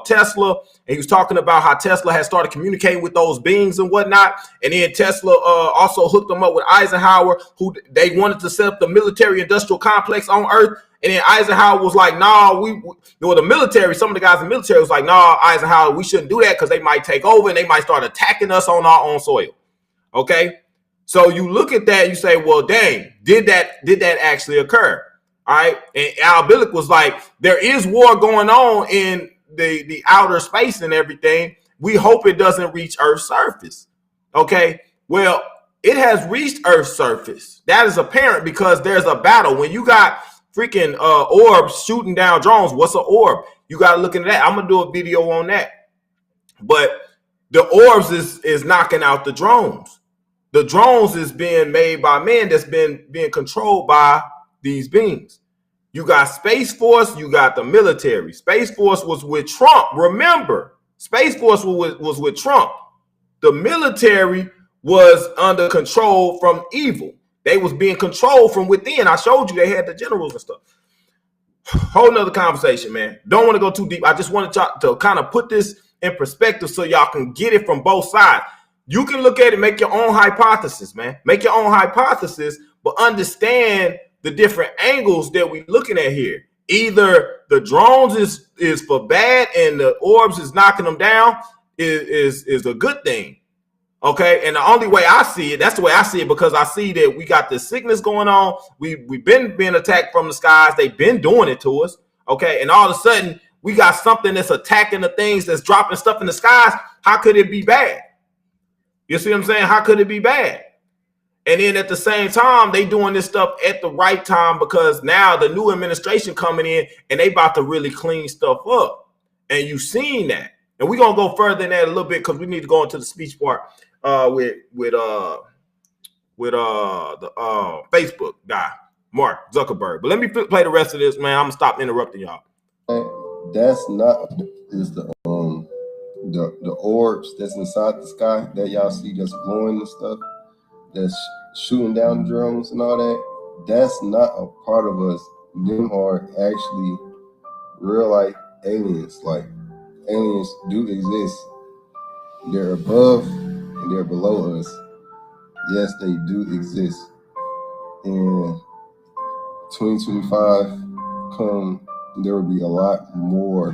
Tesla, and he was talking about how Tesla has started communicating with those beings and whatnot. And then Tesla also hooked them up with Eisenhower, who they wanted to set up the military-industrial complex on Earth. And then Eisenhower was like, nah, the military, some of the guys in the military was like, nah, Eisenhower, we shouldn't do that because they might take over and they might start attacking us on our own soil. Okay? So you look at that, you say, well, dang, did that actually occur? All right. And Al Billick was like, there is war going on in the outer space and everything. We hope it doesn't reach Earth's surface. Okay. Well, it has reached Earth's surface. That is apparent because there's a battle. When you got freaking orbs shooting down drones, what's an orb? You got to look into that. I'm going to do a video on that. But the orbs is knocking out the drones. The drones is being made by men that's being controlled by these beings. You got Space Force, you got the military. Space Force was with Trump. Remember, Space Force was with Trump. The military was under control from evil. They was being controlled from within. I showed you they had the generals and stuff. Whole nother conversation, man. Don't want to go too deep. I just wanted to kind of put this in perspective so y'all can get it from both sides. You can look at it, make your own hypothesis, man. Make your own hypothesis, but understand the different angles that we're looking at here. Either the drones is for bad and the orbs is knocking them down is a good thing. Okay, and the only way I see it, that's the way I see it, because I see that we got this sickness going on. We've been being attacked from the skies. They've been doing it to us. Okay, and all of a sudden we got something that's attacking the things that's dropping stuff in the skies. How could it be bad? You see what I'm saying? How could it be bad? And then at the same time, they doing this stuff at the right time because now the new administration coming in and they about to really clean stuff up. And you've seen that. And we're going to go further than that a little bit because we need to go into the speech part with the Facebook guy, Mark Zuckerberg. But let me play the rest of this, man. I'm going to stop interrupting y'all. That's not is the orbs that's inside the sky that y'all see that's glowing and stuff, that's shooting down the drones and all that. That's not a part of us. Them are actually real life aliens. Like, aliens do exist. They're above and they're below us. Yes, they do exist. And 2025 come, there will be a lot more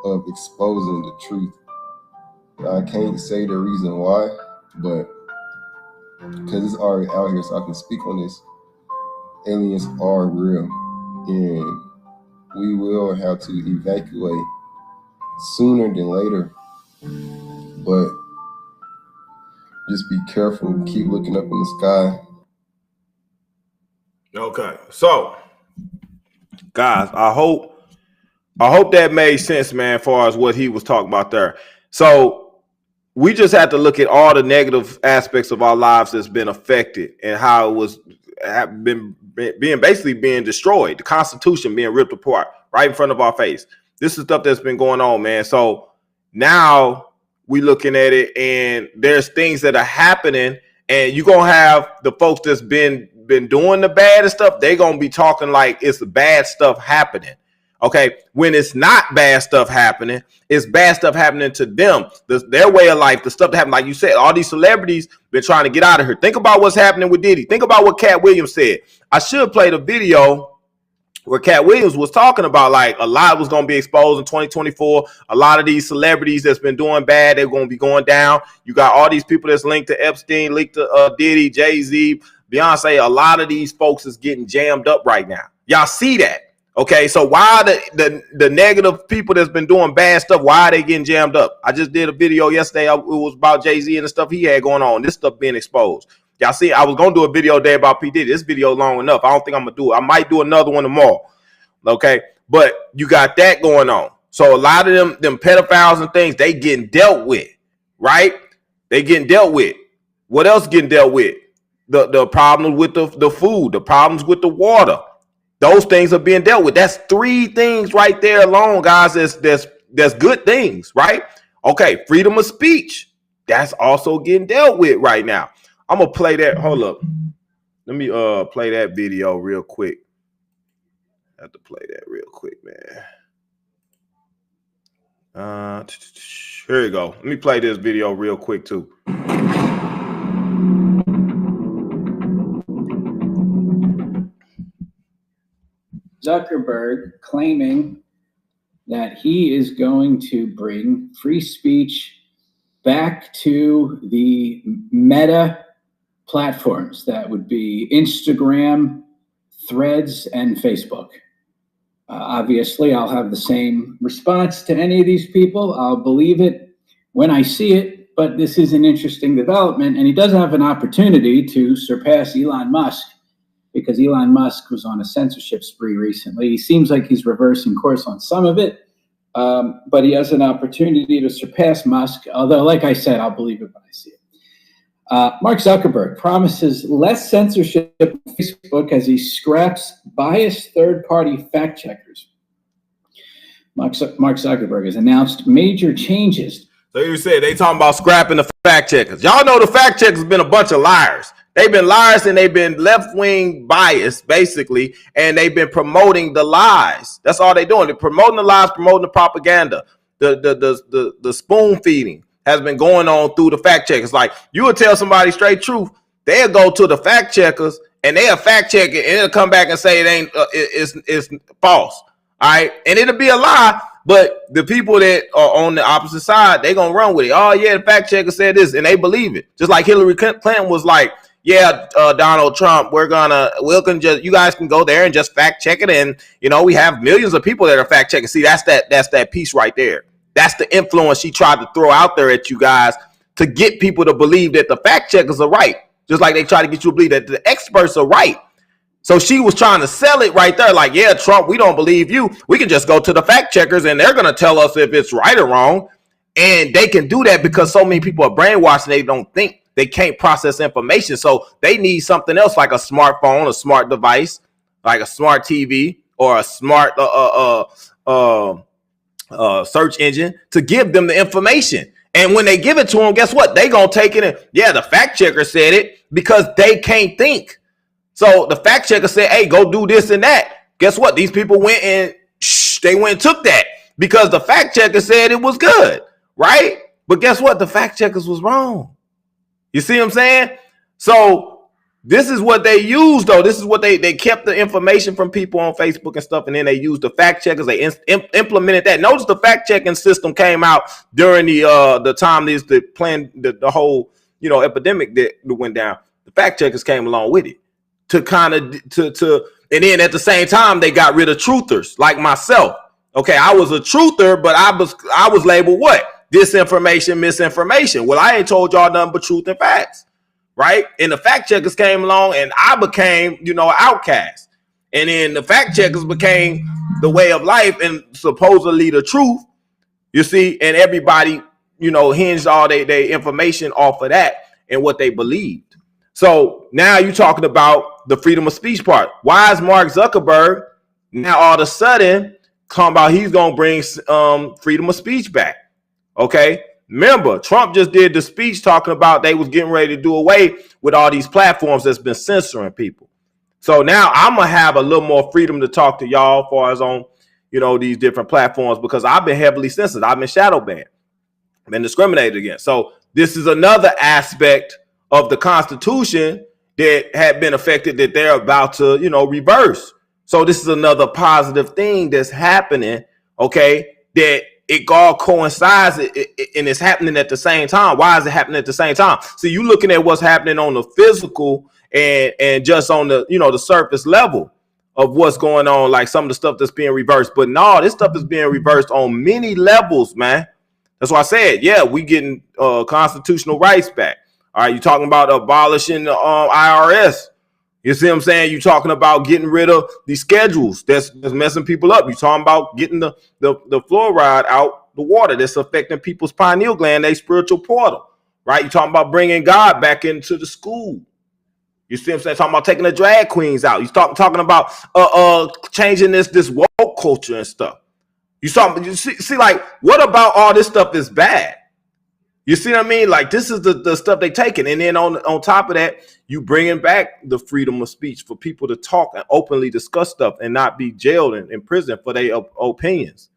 of exposing the truth. I can't say the reason why, but because it's already out here, so I can speak on this. Aliens are real, and we will have to evacuate sooner than later. But just be careful and keep looking up in the sky. Okay, so guys, I hope that made sense, man, as far as what he was talking about there. So we just have to look at all the negative aspects of our lives that's been affected and how it was being destroyed. The Constitution being ripped apart right in front of our face. This is stuff that's been going on, man. So now we looking at it and there's things that are happening, and you're going to have the folks that's been doing the bad and stuff. They're going to be talking like it's the bad stuff happening. Okay, when it's not bad stuff happening, it's bad stuff happening to them. Their way of life, the stuff that happened, like you said, all these celebrities been trying to get out of here. Think about what's happening with Diddy. Think about what Cat Williams said. I should play the video where Cat Williams was talking about like a lot was going to be exposed in 2024. A lot of these celebrities that's been doing bad, they're going to be going down. You got all these people that's linked to Epstein, linked to Diddy, Jay-Z, Beyonce. A lot of these folks is getting jammed up right now. Y'all see that? Okay, so why the negative people that's been doing bad stuff, why are they getting jammed up? I just did a video yesterday. It was about Jay-Z and the stuff he had going on. This stuff being exposed. Y'all see, I was going to do a video today about P. Diddy. This video long enough. I don't think I'm going to do it. I might do another one tomorrow. Okay, but you got that going on. So a lot of them pedophiles and things, they getting dealt with, right? They getting dealt with. What else getting dealt with? The problems with the food, the problems with the water. Those things are being dealt with. That's 3 things right there alone, guys. That's good things, right? Okay, freedom of speech. That's also getting dealt with right now. I'm gonna play that. Hold up. Let me play that video real quick. I have to play that real quick, man. Here you go. Let me play this video real quick too. Zuckerberg claiming that he is going to bring free speech back to the Meta platforms. That would be Instagram, Threads, and Facebook. Obviously, I'll have the same response to any of these people. I'll believe it when I see it, but this is an interesting development, and he does have an opportunity to surpass Elon Musk, because Elon Musk was on a censorship spree recently. He seems like he's reversing course on some of it, but he has an opportunity to surpass Musk, although, like I said, I'll believe it when I see it. Mark Zuckerberg promises less censorship on Facebook as he scraps biased third-party fact-checkers. Mark Zuckerberg has announced major changes. So you said they talking about scrapping the fact-checkers. Y'all know the fact-checkers have been a bunch of liars. They've been liars and they've been left-wing biased, basically, and they've been promoting the lies. That's all they're doing. They're promoting the lies, promoting the propaganda, the spoon feeding has been going on through the fact checkers. Like, you would tell somebody straight truth, they'll go to the fact checkers and they'll fact check it and it'll come back and say it ain't it's false. All right, and it'll be a lie, but the people that are on the opposite side, they gonna run with it. Oh yeah, the fact checker said this, and they believe it. Just like Hillary Clinton was like, yeah, Donald Trump, you guys can go there and just fact check it, and we have millions of people that are fact checking. See, that's that piece right there. That's the influence she tried to throw out there at you guys to get people to believe that the fact checkers are right. Just like they try to get you to believe that the experts are right. So she was trying to sell it right there. Like, yeah, Trump, we don't believe you. We can just go to the fact checkers and they're going to tell us if it's right or wrong. And they can do that because so many people are brainwashed and they don't think, they can't process information. So they need something else like a smartphone, a smart device, like a smart TV or a smart search engine to give them the information. And when they give it to them, guess what? They gonna take it and yeah, the fact checker said it because they can't think. So the fact checker said, hey, go do this and that. Guess what? These people went and they went and took that because the fact checker said it was good, right? But guess what? The fact checkers was wrong. You see what I'm saying? So this is what they used, though. This is what they kept the information from people on Facebook and stuff, and then they used the fact checkers. They implemented that. Notice the fact checking system came out during the time the whole epidemic that went down. The fact checkers came along with it to kind of and then at the same time they got rid of truthers like myself. Okay, I was a truther, but I was labeled what? Disinformation, misinformation. Well, I ain't told y'all nothing but truth and facts. Right? And the fact checkers came along and I became, an outcast. And then the fact checkers became the way of life and supposedly the truth, you see, and everybody, hinged all their information off of that and what they believed. So now you're talking about the freedom of speech part. Why is Mark Zuckerberg now all of a sudden talking about he's going to bring freedom of speech back? Okay. Remember, Trump just did the speech talking about they was getting ready to do away with all these platforms that's been censoring people. So now I'm going to have a little more freedom to talk to y'all as far as on, you know, these different platforms, because I've been heavily censored. I've been shadow banned, been discriminated against. So this is another aspect of the Constitution that had been affected that they're about to, you know, reverse. So this is another positive thing that's happening, okay, that it all coincides and it's happening at the same time. Why is it happening at the same time? See, you looking at what's happening on the physical and just on the, you know, the surface level of what's going on, like some of the stuff that's being reversed. But no, this stuff is being reversed on many levels, man. That's why I said, yeah, we getting constitutional rights back. All right, you talking about abolishing the IRS. You see what I'm saying? You talking about getting rid of these schedules that's messing people up. You talking about getting the fluoride out the water that's affecting people's pineal gland, their spiritual portal, right? You talking about bringing God back into the school. You see what I'm saying? Talking about taking the drag queens out. You talking about changing this woke culture and stuff. You see, like, what about all this stuff is bad? You see what I mean? Like, this is the stuff they taking. And then on top of that, you bringing back the freedom of speech for people to talk and openly discuss stuff and not be jailed and in prison for their opinions.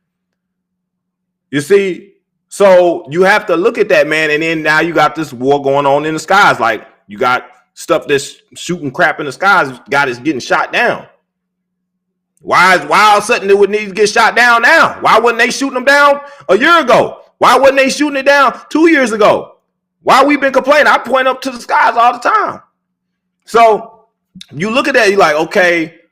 You see? So you have to look at that, man. And then now you got this war going on in the skies. Like, you got stuff that's shooting crap in the skies. God is getting shot down. Why all of a sudden it would need to get shot down now? Why wasn't they shooting them down a year ago? Why wasn't they shooting it down 2 years ago? Why we been complaining? I point up to the skies all the time. So you look at that, you're like, okay,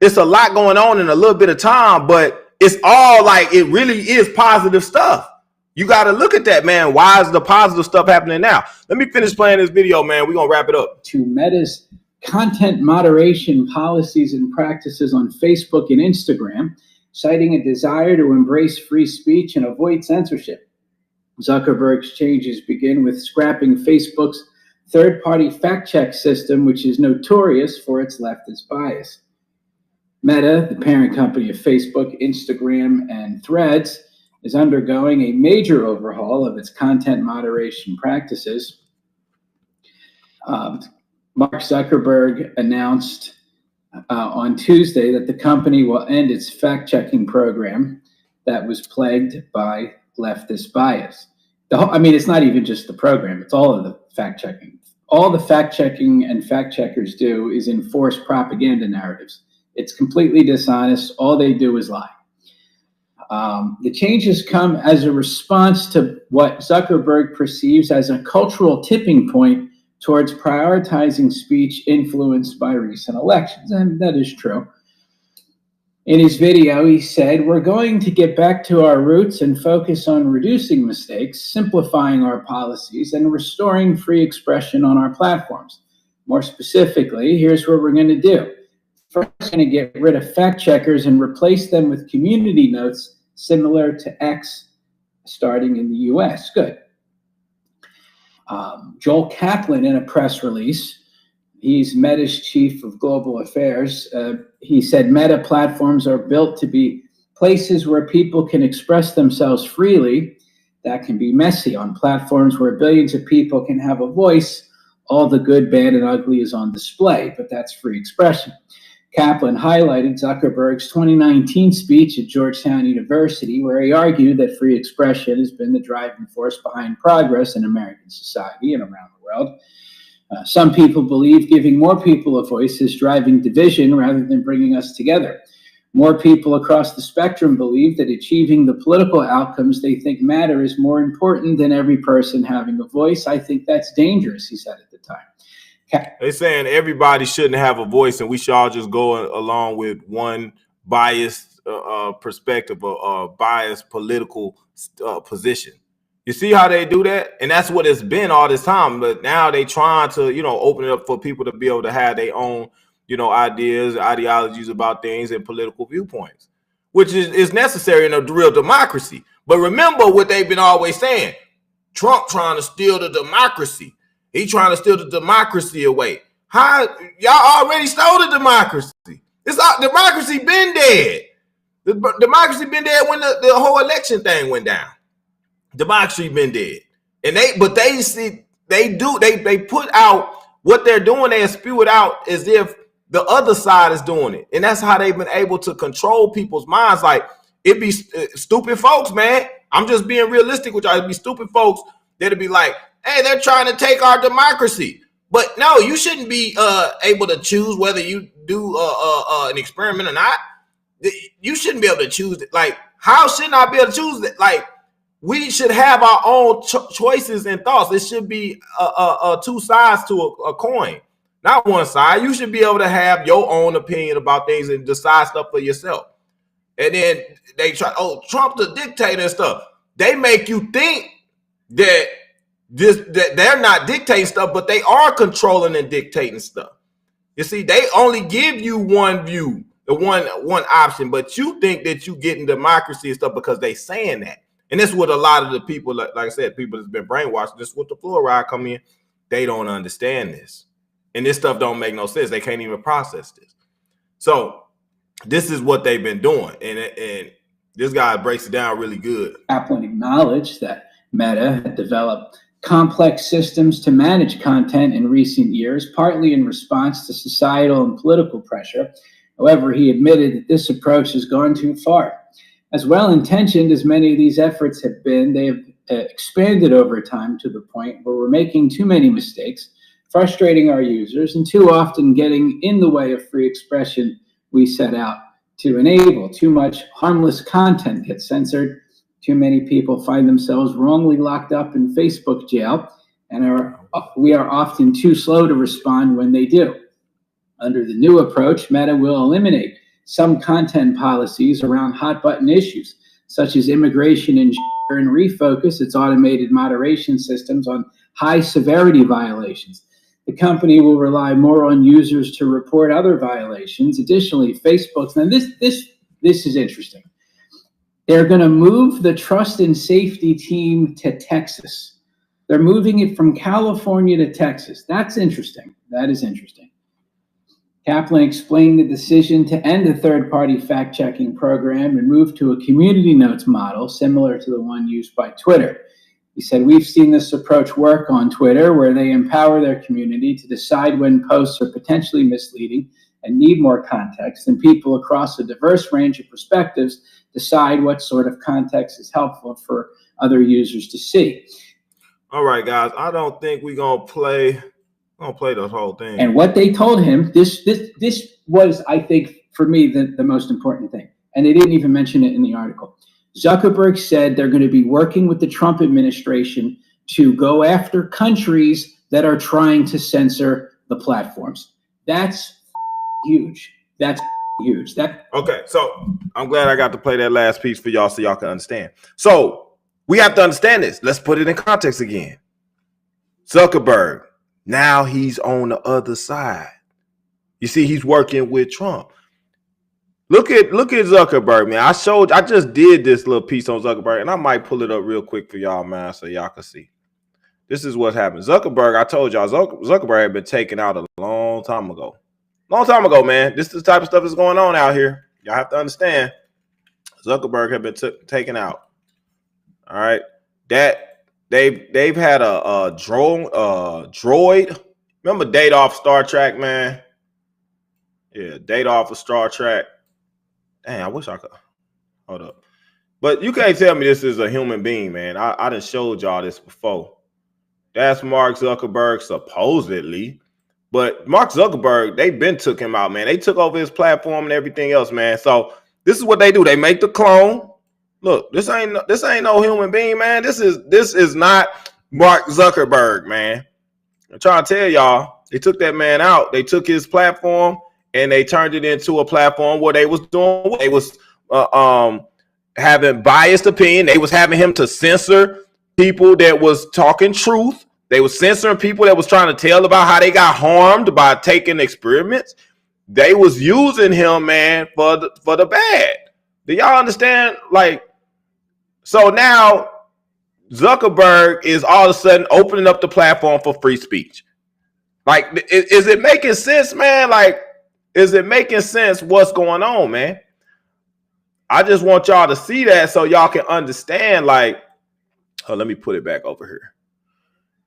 it's a lot going on in a little bit of time, but it's all like, it really is positive stuff. You got to look at that, man. Why is the positive stuff happening now? Let me finish playing this video, man. We're going to wrap it up. To Meta's content moderation policies and practices on Facebook and Instagram, citing a desire to embrace free speech and avoid censorship. Zuckerberg's changes begin with scrapping Facebook's third-party fact-check system, which is notorious for its leftist bias. Meta, the parent company of Facebook, Instagram, and Threads, is undergoing a major overhaul of its content moderation practices. Mark Zuckerberg announced on Tuesday that the company will end its fact-checking program that was plagued by leftist bias. It's not even just the program, it's all of the fact-checking. All the fact-checking and fact-checkers do is enforce propaganda narratives. It's completely dishonest. All they do is lie. The changes come as a response to what Zuckerberg perceives as a cultural tipping point towards prioritizing speech influenced by recent elections, and that is true. In his video, he said, "We're going to get back to our roots and focus on reducing mistakes, simplifying our policies, and restoring free expression on our platforms. More specifically, here's what we're going to do. First, we're going to get rid of fact checkers and replace them with community notes similar to X, starting in the US." Good. Joel Kaplan, in a press release, he's Meta's chief of global affairs. He said Meta platforms are built to be places where people can express themselves freely. That can be messy. On platforms where billions of people can have a voice, all the good, bad, and ugly is on display, but that's free expression. Kaplan highlighted Zuckerberg's 2019 speech at Georgetown University, where he argued that free expression has been the driving force behind progress in American society and around the world. Some people believe giving more people a voice is driving division rather than bringing us together. More people across the spectrum believe that achieving the political outcomes they think matter is more important than every person having a voice. I think that's dangerous, he said at the time. They're saying everybody shouldn't have a voice and we should all just go along with one biased perspective or biased political position. You see how they do that? And that's what it's been all this time. But now they trying to, open it up for people to be able to have their own, ideas, ideologies about things and political viewpoints, which is necessary in a real democracy. But remember what they've been always saying. Trump trying to steal the democracy. He trying to steal the democracy away. How y'all already stole the democracy? Democracy been dead. The democracy been dead when the whole election thing went down. Democracy been dead. And they put out what they're doing, they spew it out as if the other side is doing it. And that's how they've been able to control people's minds. Like, it be stupid folks, man. I'm just being realistic with y'all. It'd be stupid folks that'd be like, hey, they're trying to take our democracy. But no, you shouldn't be able to choose whether you do an experiment or not. You shouldn't be able to choose it. Like, how shouldn't I be able to choose it? Like, we should have our own choices and thoughts. It should be two sides to a coin, not one side. You should be able to have your own opinion about things and decide stuff for yourself. And then they try, oh, Trump's the dictator and stuff. They make you think that that they're not dictating stuff, but they are controlling and dictating stuff. You see, they only give you one view, the one option, but you think that you getting democracy and stuff because they saying that. And this is what a lot of the people, like I said, people that's been brainwashed. This is what the fluoride come in. They don't understand this, and this stuff don't make no sense. They can't even process this. So this is what they've been doing, and this guy breaks it down really good. Kaplan acknowledged that Meta had developed complex systems to manage content in recent years, partly in response to societal and political pressure. However, he admitted that this approach has gone too far. As well-intentioned as many of these efforts have been, they have expanded over time to the point where we're making too many mistakes, frustrating our users, and too often getting in the way of free expression we set out to enable. Too much harmless content gets censored. Too many people find themselves wrongly locked up in Facebook jail, and we are often too slow to respond when they do. Under the new approach, Meta will eliminate some content policies around hot-button issues, such as immigration and refocus its automated moderation systems on high-severity violations. The company will rely more on users to report other violations. Additionally, Facebook's, now this is interesting. They're going to move the trust and safety team to Texas. They're moving it from California to Texas. That's interesting. That is interesting. Kaplan explained the decision to end the third-party fact-checking program and move to a community notes model similar to the one used by Twitter. He said, we've seen this approach work on Twitter, where they empower their community to decide when posts are potentially misleading and need more context, and people across a diverse range of perspectives decide what sort of context is helpful for other users to see. All right, guys, I don't think we're gonna play the whole thing. And what they told him, this was, I think, for me, the most important thing. And they didn't even mention it in the article. Zuckerberg said they're going to be working with the Trump administration to go after countries that are trying to censor the platforms. That's huge. That's huge. Okay, so I'm glad I got to play that last piece for y'all so y'all can understand. So we have to understand this. Let's put it in context again. Zuckerberg, now he's on the other side. You see, he's working with Trump. Look at Zuckerberg, man. I just did this little piece on Zuckerberg, and I might pull it up real quick for y'all, man, so y'all can see. This is what happened. Zuckerberg, I told y'all, Zuckerberg had been taken out a long time ago. Long time ago, man. This is the type of stuff that's going on out here. Y'all have to understand. Zuckerberg had been taken out. All right. That they've had a droid. Remember Data off Star Trek, man? Yeah, Data off of Star Trek. Dang, I wish I could. Hold up. But you can't tell me this is a human being, man. I done showed y'all this before. That's Mark Zuckerberg, supposedly. But Mark Zuckerberg, they been took him out, man. They took over his platform and everything else, man. So this is what they do. They make the clone. Look, this ain't no human being, man. This is not Mark Zuckerberg, man. I'm trying to tell y'all, they took that man out. They took his platform and they turned it into a platform where they was doing, they was having biased opinion. They was having him to censor people that was talking truth. They was censoring people that was trying to tell about how they got harmed by taking experiments. They was using him, man, for the bad. Do y'all understand? Like, so now Zuckerberg is all of a sudden opening up the platform for free speech. Like, is it making sense, man? Like, is it making sense what's going on, man? I just want y'all to see that so y'all can understand, like, oh, let me put it back over here.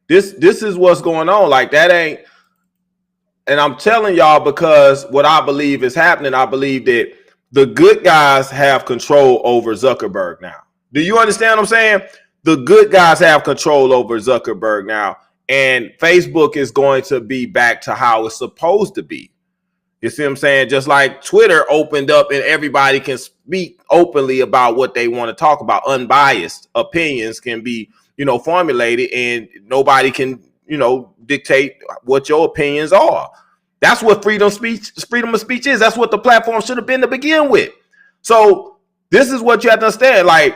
This is what's going on. Like, that ain't, and I'm telling y'all because what I believe is happening, I believe that the good guys have control over Zuckerberg now. Do you understand what I'm saying? The good guys have control over Zuckerberg now, and Facebook is going to be back to how it's supposed to be. You see what I'm saying? Just like Twitter opened up and everybody can speak openly about what they want to talk about. Unbiased opinions can be, formulated, and nobody can, dictate what your opinions are. That's what freedom of speech is. That's what the platform should have been to begin with. So this is what you have to understand. Like,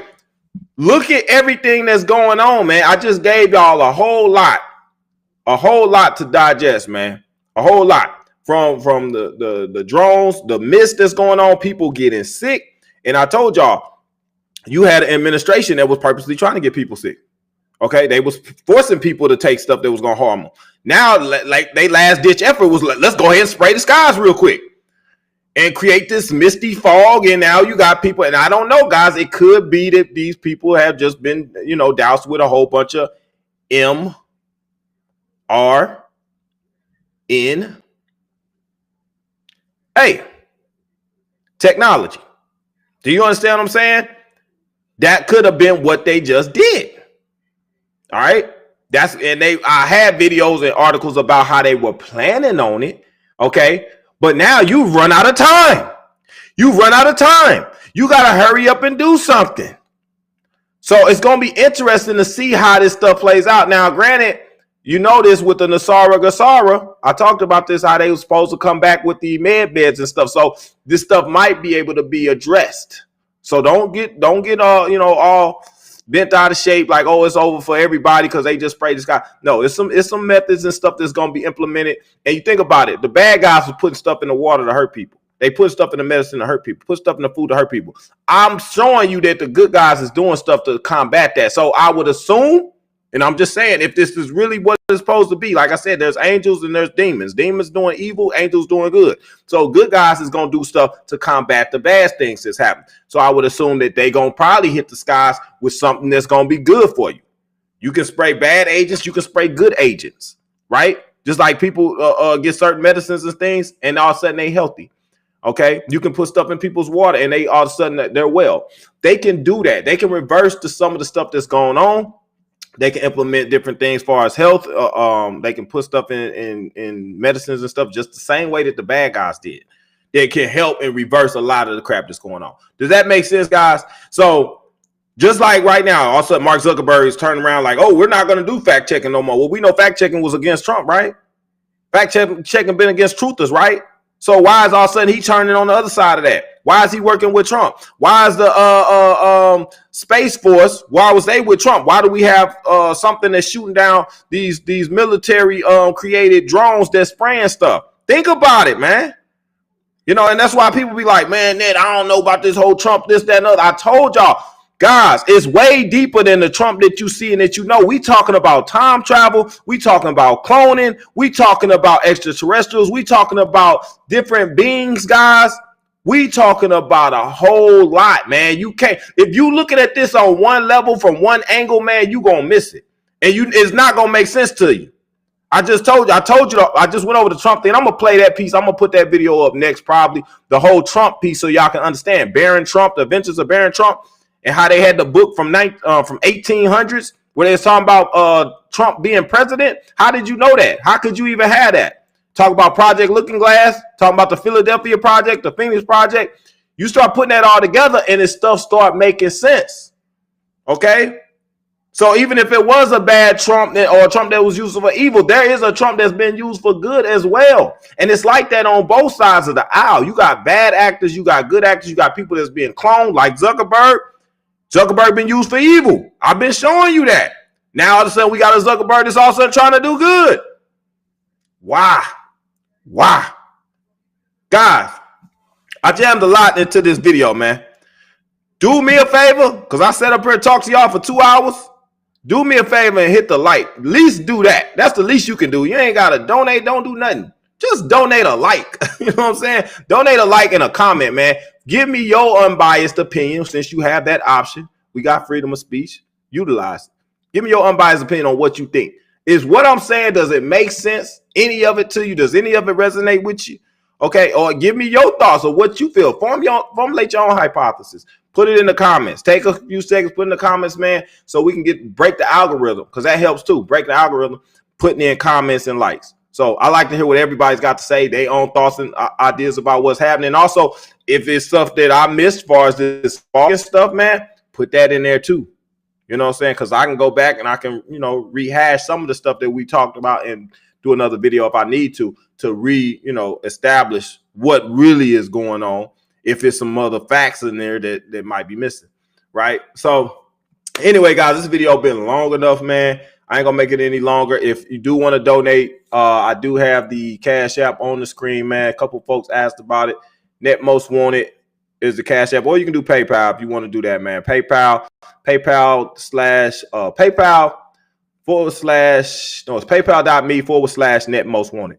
look at everything that's going on, man. I just gave y'all a whole lot to digest, man. A whole lot. From the drones, the mist that's going on, people getting sick. And I told y'all, you had an administration that was purposely trying to get people sick. Okay, they was forcing people to take stuff that was going to harm them. Now, like, they last ditch effort was let's go ahead and spray the skies real quick and create this misty fog. And now you got people, and I don't know, guys, it could be that these people have just been, doused with a whole bunch of mRNA. Hey, technology. Do you understand what I'm saying? That could have been what they just did. All right. I had videos and articles about how they were planning on it. Okay. But now you've run out of time. You got to hurry up and do something. So it's going to be interesting to see how this stuff plays out. Now, granted, you know this with the Nasara Gassara. I talked about this, how they were supposed to come back with the med beds and stuff. So this stuff might be able to be addressed. So don't get all bent out of shape like, oh, it's over for everybody because they just sprayed the sky. No, it's some methods and stuff that's going to be implemented. And you think about it, the bad guys were putting stuff in the water to hurt people. They put stuff in the medicine to hurt people, put stuff in the food to hurt people. I'm showing you that the good guys is doing stuff to combat that. So I would assume, and I'm just saying, if this is really what it's supposed to be, like I said, there's angels and there's demons. Demons doing evil, angels doing good. So good guys is going to do stuff to combat the bad things that's happening. So I would assume that they going to probably hit the skies with something that's going to be good for you. You can spray bad agents. You can spray good agents, right? Just like people get certain medicines and things, and all of a sudden they healthy. Okay, you can put stuff in people's water and they all of a sudden they're well. They can do that. They can reverse some of the stuff that's going on. They can implement different things as far as health. They can put stuff in medicines and stuff just the same way that the bad guys did. They can help and reverse a lot of the crap that's going on. Does that make sense, guys? So just like right now, all of a sudden Mark Zuckerberg is turning around like, oh, we're not going to do fact checking no more. Well, we know fact checking was against Trump, right? Fact checking been against truthers, right? So why is all of a sudden he turning on the other side of that? Why is he working with Trump? Why is the Space Force, why was they with Trump? Why do we have something that's shooting down these military created drones that's spraying stuff? Think about it, man. And that's why people be like, man, Ned, I don't know about this whole Trump, this, that, and other. I told y'all, guys, it's way deeper than the Trump that you see and that you know. We talking about time travel. We talking about cloning. We talking about extraterrestrials. We talking about different beings, guys. We talking about a whole lot, man. You can't, if you looking at this on one level from one angle, man, you gonna miss it. And it's not gonna make sense to you. I just told you, I just went over the Trump thing. I'm going to play that piece. I'm going to put that video up next, probably the whole Trump piece, so y'all can understand Baron Trump, the adventures of Baron Trump, and how they had the book from 1800s where they was talking about Trump being president. How did you know that? How could you even have that? Talk about Project Looking Glass, talking about the Philadelphia Project, the Phoenix Project. You start putting that all together and this stuff start making sense. Okay? So even if it was a bad Trump or a Trump that was used for evil, there is a Trump that's been used for good as well. And it's like that on both sides of the aisle. You got bad actors, you got good actors, you got people that's being cloned like Zuckerberg. Zuckerberg been used for evil. I've been showing you that. Now all of a sudden we got a Zuckerberg that's all of a sudden trying to do good. Why? Guys, I jammed a lot into this video, man. Do me a favor, because I sat up here and talked to y'all for 2 hours. Do me a favor and hit the like. At least do that. That's the least you can do. You ain't got to donate. Don't do nothing. Just donate a like. You know what I'm saying? Donate a like and a comment, man. Give me your unbiased opinion since you have that option. We got freedom of speech. Utilize it. Give me your unbiased opinion on what you think. Is what I'm saying, does it make sense? Any of it to you? Does any of it resonate with you? Okay, or give me your thoughts of what you feel. Formulate your own hypothesis. Put it in the comments. Take a few seconds, put in the comments, man, so we can break the algorithm, because that helps too. Break the algorithm, putting in comments and likes. So I like to hear what everybody's got to say, their own thoughts and ideas about what's happening. Also, if it's stuff that I missed as far as this August stuff, man, put that in there too. You know what I'm saying? Because I can go back and I can, rehash some of the stuff that we talked about and do another video if I need to establish what really is going on, if it's some other facts in there that might be missing, right? So anyway, guys, this video been long enough, man. I ain't gonna make it any longer. If you do want to donate, I do have the Cash App on the screen, man. A couple folks asked about it. Net Most Wanted is the Cash App, or you can do PayPal if you want to do that, man. PayPal PayPal.me/net most wanted.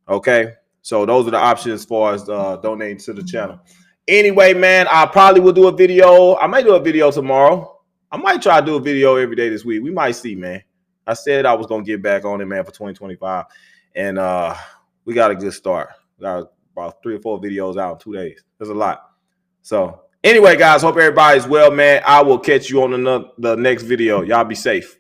Okay, so those are the options as far as donating to the channel. Anyway, man, I probably will do a video. I might do a video tomorrow. I might try to do a video every day this week. We might see, man. I said I was gonna get back on it, man, for 2025, and we got a good start. We got about 3 or 4 videos out in 2 days. There's a lot. So anyway, guys, hope everybody's well, man. I will catch you on the next video. Y'all be safe.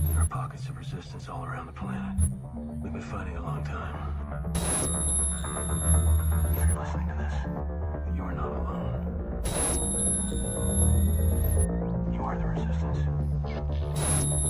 There are pockets of resistance all around the planet. We've been fighting a long time.